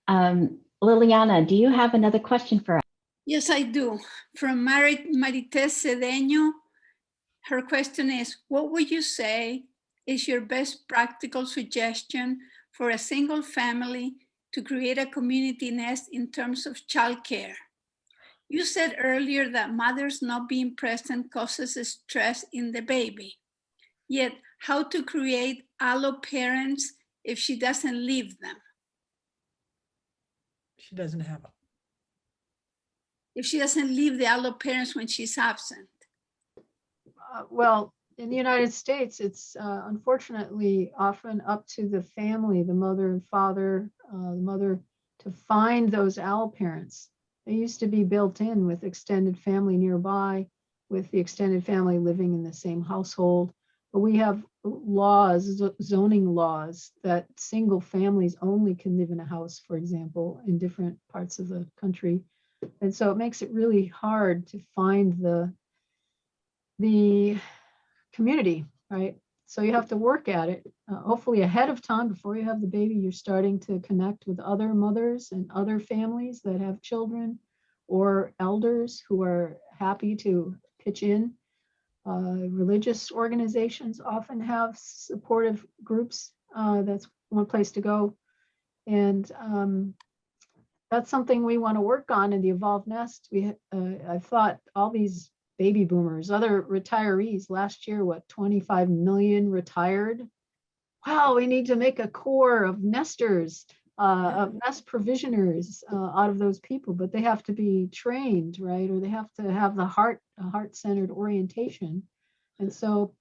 Liliana, do you have another question for us? Yes, I do. From Marites Cedeño, her question is, what would you say is your best practical suggestion for a single family to create a community nest in terms of childcare? You said earlier that mothers not being present causes stress in the baby. Yet, how to create allo parents if she doesn't leave them? She doesn't have them. If she doesn't leave the allo parents when she's absent? Well, in the United States, it's unfortunately often up to the family, the mother and father, the mother, to find those allo parents. They used to be built in with extended family nearby, with the extended family living in the same household. But we have laws, zoning laws, that single families only can live in a house, for example, in different parts of the country. And so it makes it really hard to find the community, right? So you have to work at it, hopefully ahead of time before you have the baby. You're starting to connect with other mothers and other families that have children or elders who are happy to pitch in. Religious organizations often have supportive groups. That's one place to go. And that's something we want to work on in the Evolved Nest. I thought all these baby boomers, other retirees, last year, 25 million retired. Wow, we need to make a core of nesters, of nest provisioners out of those people, but they have to be trained, right? Or they have to have the heart-centered orientation. And so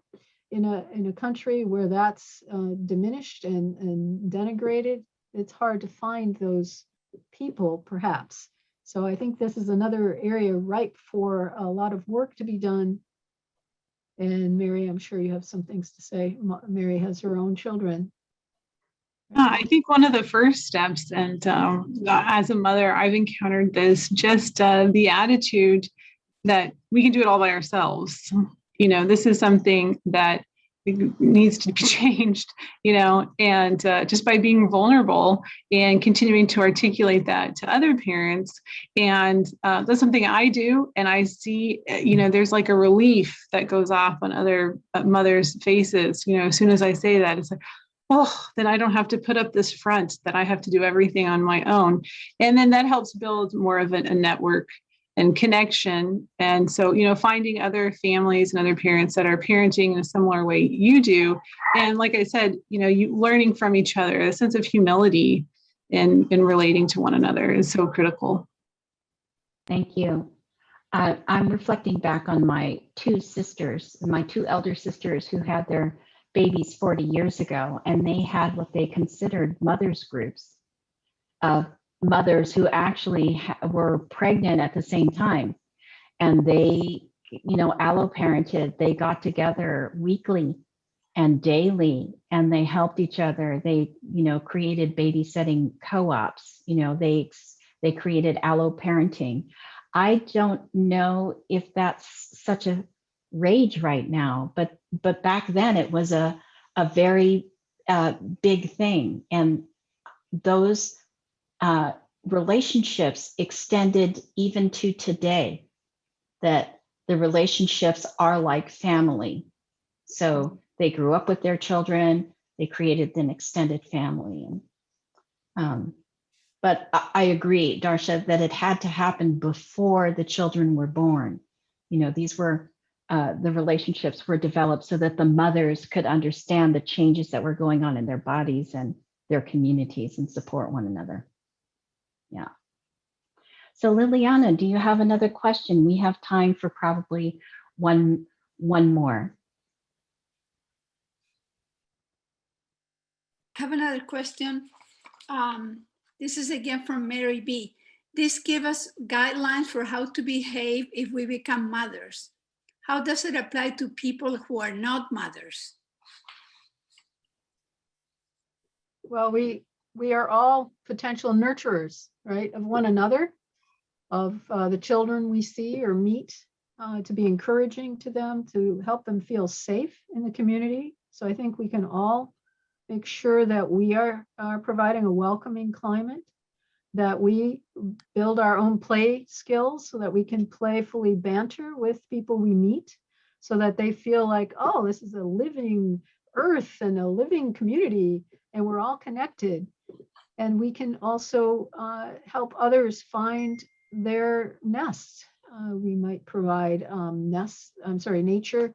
in a country where that's diminished and denigrated, it's hard to find those people, perhaps. So I think this is another area ripe for a lot of work to be done. And Mary, I'm sure you have some things to say. Mary has her own children. I think one of the first steps, and as a mother, I've encountered this, just the attitude that we can do it all by ourselves. This is something that needs to be changed, and just by being vulnerable and continuing to articulate that to other parents. And that's something I do. And I see, there's like a relief that goes off on other mothers' faces. As soon as I say that, it's like, oh, then I don't have to put up this front that I have to do everything on my own. And then that helps build more of a network and connection. And so, finding other families and other parents that are parenting in a similar way you do. And like I said, you learning from each other, a sense of humility in relating to one another is so critical. Thank you. I'm reflecting back on my two elder sisters who had their babies 40 years ago, and they had what they considered mothers groups of mothers who actually were pregnant at the same time. And they, alloparented. They got together weekly and daily, and they helped each other. They, created babysitting co-ops. They created alloparenting. I don't know if that's such a rage right now, but back then it was a very big thing. And those relationships extended even to today, that the relationships are like family. So they grew up with their children, they created an extended family. But I agree, Darcia, that it had to happen before the children were born. These were the relationships were developed so that the mothers could understand the changes that were going on in their bodies and their communities and support one another. Yeah. So Liliana, do you have another question? We have time for probably one more. I have another question. This is again from Mary B. This gives us guidelines for how to behave if we become mothers. How does it apply to people who are not mothers? Well, we are all potential nurturers, right, of one another, of the children we see or meet, to be encouraging to them, to help them feel safe in the community. So I think we can all make sure that we are providing a welcoming climate, that we build our own play skills so that we can playfully banter with people we meet, so that they feel like, oh, this is a living earth and a living community, and we're all connected. And we can also help others find their nests. We might provide nature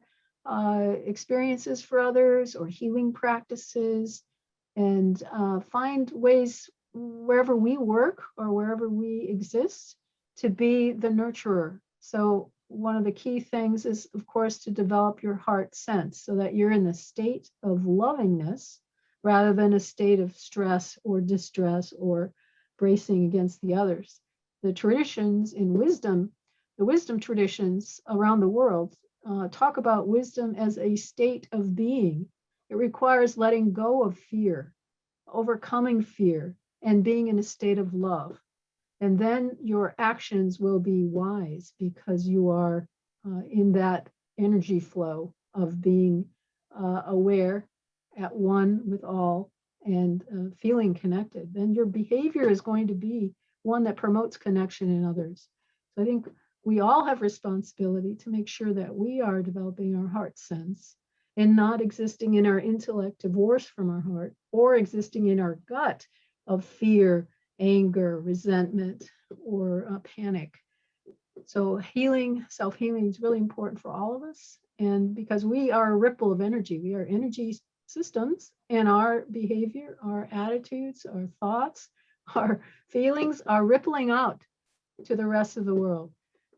experiences for others, or healing practices, and find ways wherever we work or wherever we exist to be the nurturer. So one of the key things is, of course, to develop your heart sense so that you're in the state of lovingness rather than a state of stress or distress or bracing against the others. The traditions in wisdom, the wisdom traditions around the world, talk about wisdom as a state of being. It requires letting go of fear, overcoming fear, and being in a state of love. And then your actions will be wise because you are in that energy flow of being aware, at one with all, and feeling connected. Then your behavior is going to be one that promotes connection in others. So I think we all have responsibility to make sure that we are developing our heart sense and not existing in our intellect divorced from our heart, or existing in our gut of fear, anger, resentment, or panic. So healing, self-healing is really important for all of us. And because we are a ripple of energy, we are energy systems, and our behavior, our attitudes, our thoughts, our feelings are rippling out to the rest of the world.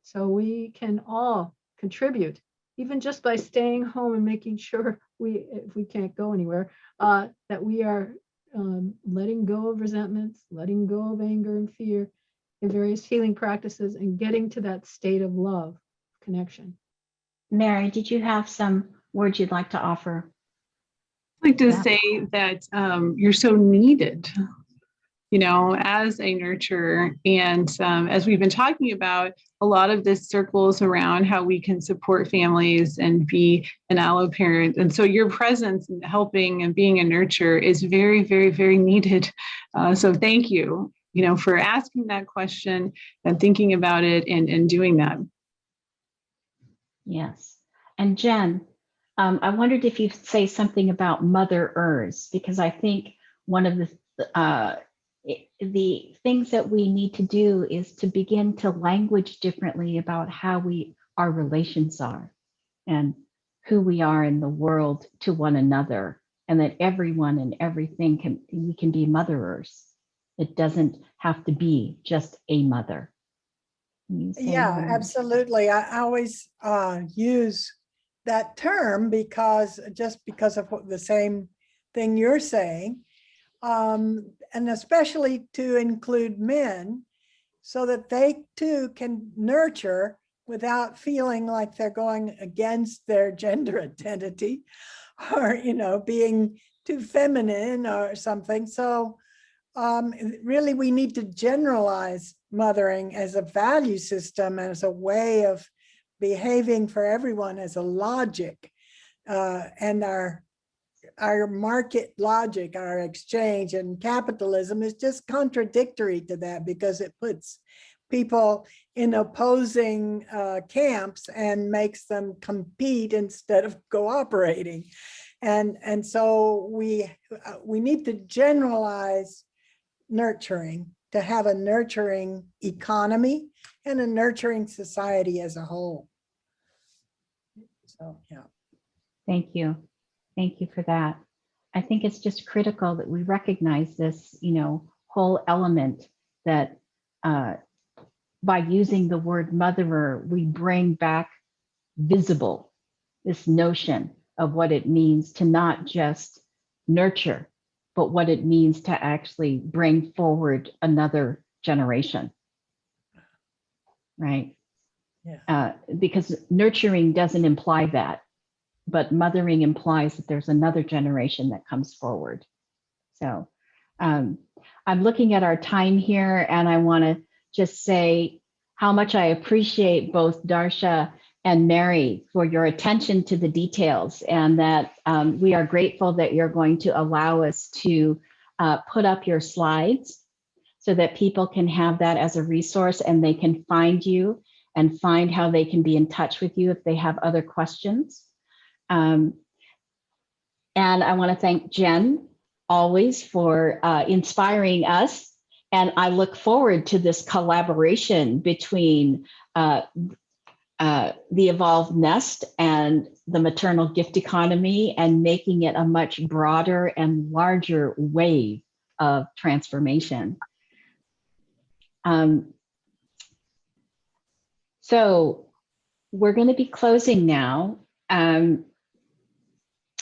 So we can all contribute, even just by staying home and making sure if we can't go anywhere, that we are letting go of resentments, letting go of anger and fear in various healing practices, and getting to that state of love, connection. Mary, did you have some words you'd like to offer? I'd like to say that you're so needed, as a nurturer. And as we've been talking about, a lot of this circles around how we can support families and be an allo parent. And so your presence in helping and being a nurturer is very, very, very needed. So thank you, for asking that question and thinking about it and doing that. Yes. And Jen, I wondered if you'd say something about motherers, because I think one of the things that we need to do is to begin to language differently about how our relations are and who we are in the world to one another, and that everyone and everything we can be motherers. It doesn't have to be just a mother. Yeah, absolutely. I always use that term because of the same thing you're saying, and especially to include men, so that they too can nurture without feeling like they're going against their gender identity, or being too feminine or something. So really, we need to generalize mothering as a value system, as a way of behaving for everyone, as a logic, and our market logic, our exchange and capitalism is just contradictory to that, because it puts people in opposing camps and makes them compete instead of cooperating. And so we need to generalize nurturing, to have a nurturing economy and a nurturing society as a whole. So, yeah. Thank you. Thank you for that. I think it's just critical that we recognize this, whole element that by using the word motherer, we bring back visible this notion of what it means to not just nurture, but what it means to actually bring forward another generation, right? Yeah. Because nurturing doesn't imply that, but mothering implies that there's another generation that comes forward. So I'm looking at our time here, and I want to just say how much I appreciate both Darcia and Mary for your attention to the details, and that we are grateful that you're going to allow us to put up your slides so that people can have that as a resource and they can find you and find how they can be in touch with you if they have other questions. And I want to thank Jen always for inspiring us. And I look forward to this collaboration between the Evolved Nest and the maternal gift economy, and making it a much broader and larger wave of transformation. So we're going to be closing now.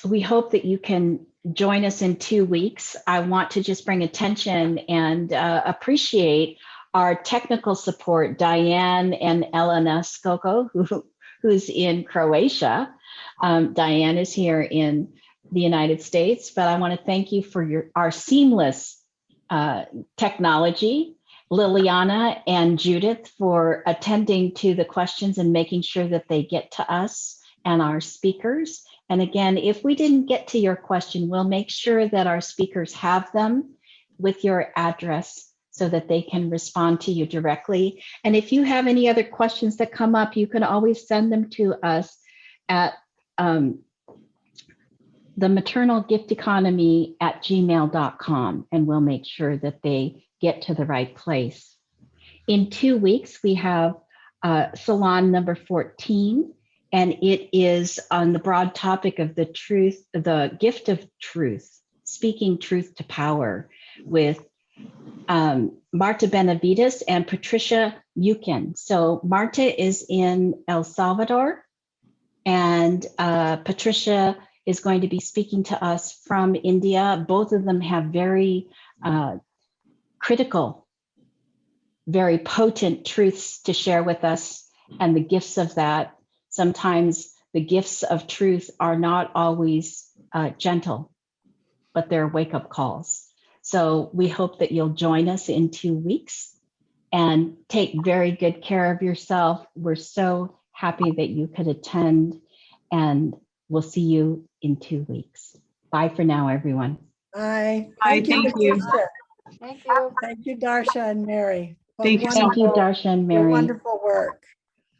We hope that you can join us in 2 weeks. I want to just bring attention and appreciate our technical support, Diane and Elena Skoko, who's in Croatia. Diane is here in the United States, but I want to thank you for our seamless technology. Liliana and Judith for attending to the questions and making sure that they get to us and our speakers. And again, if we didn't get to your question, we'll make sure that our speakers have them with your address so that they can respond to you directly. And if you have any other questions that come up, you can always send them to us at the maternalgifteconomy@gmail.com, and we'll make sure that they get to the right place. In 2 weeks, we have Salon number 14, and it is on the broad topic of the truth, the gift of truth, speaking truth to power, with Marta Benavides and Patricia Mukin. So Marta is in El Salvador, and Patricia is going to be speaking to us from India. Both of them have very critical, very potent truths to share with us, and the gifts of that. Sometimes the gifts of truth are not always gentle, but they're wake-up calls. So we hope that you'll join us in 2 weeks and take very good care of yourself. We're so happy that you could attend, and we'll see you in 2 weeks. Bye for now, everyone. Bye. Bye, thank you. Patricia. Thank you. Thank you, Darcia and Mary. Thank you so Thank you, Wonderful- Darcia and your Mary. wonderful work.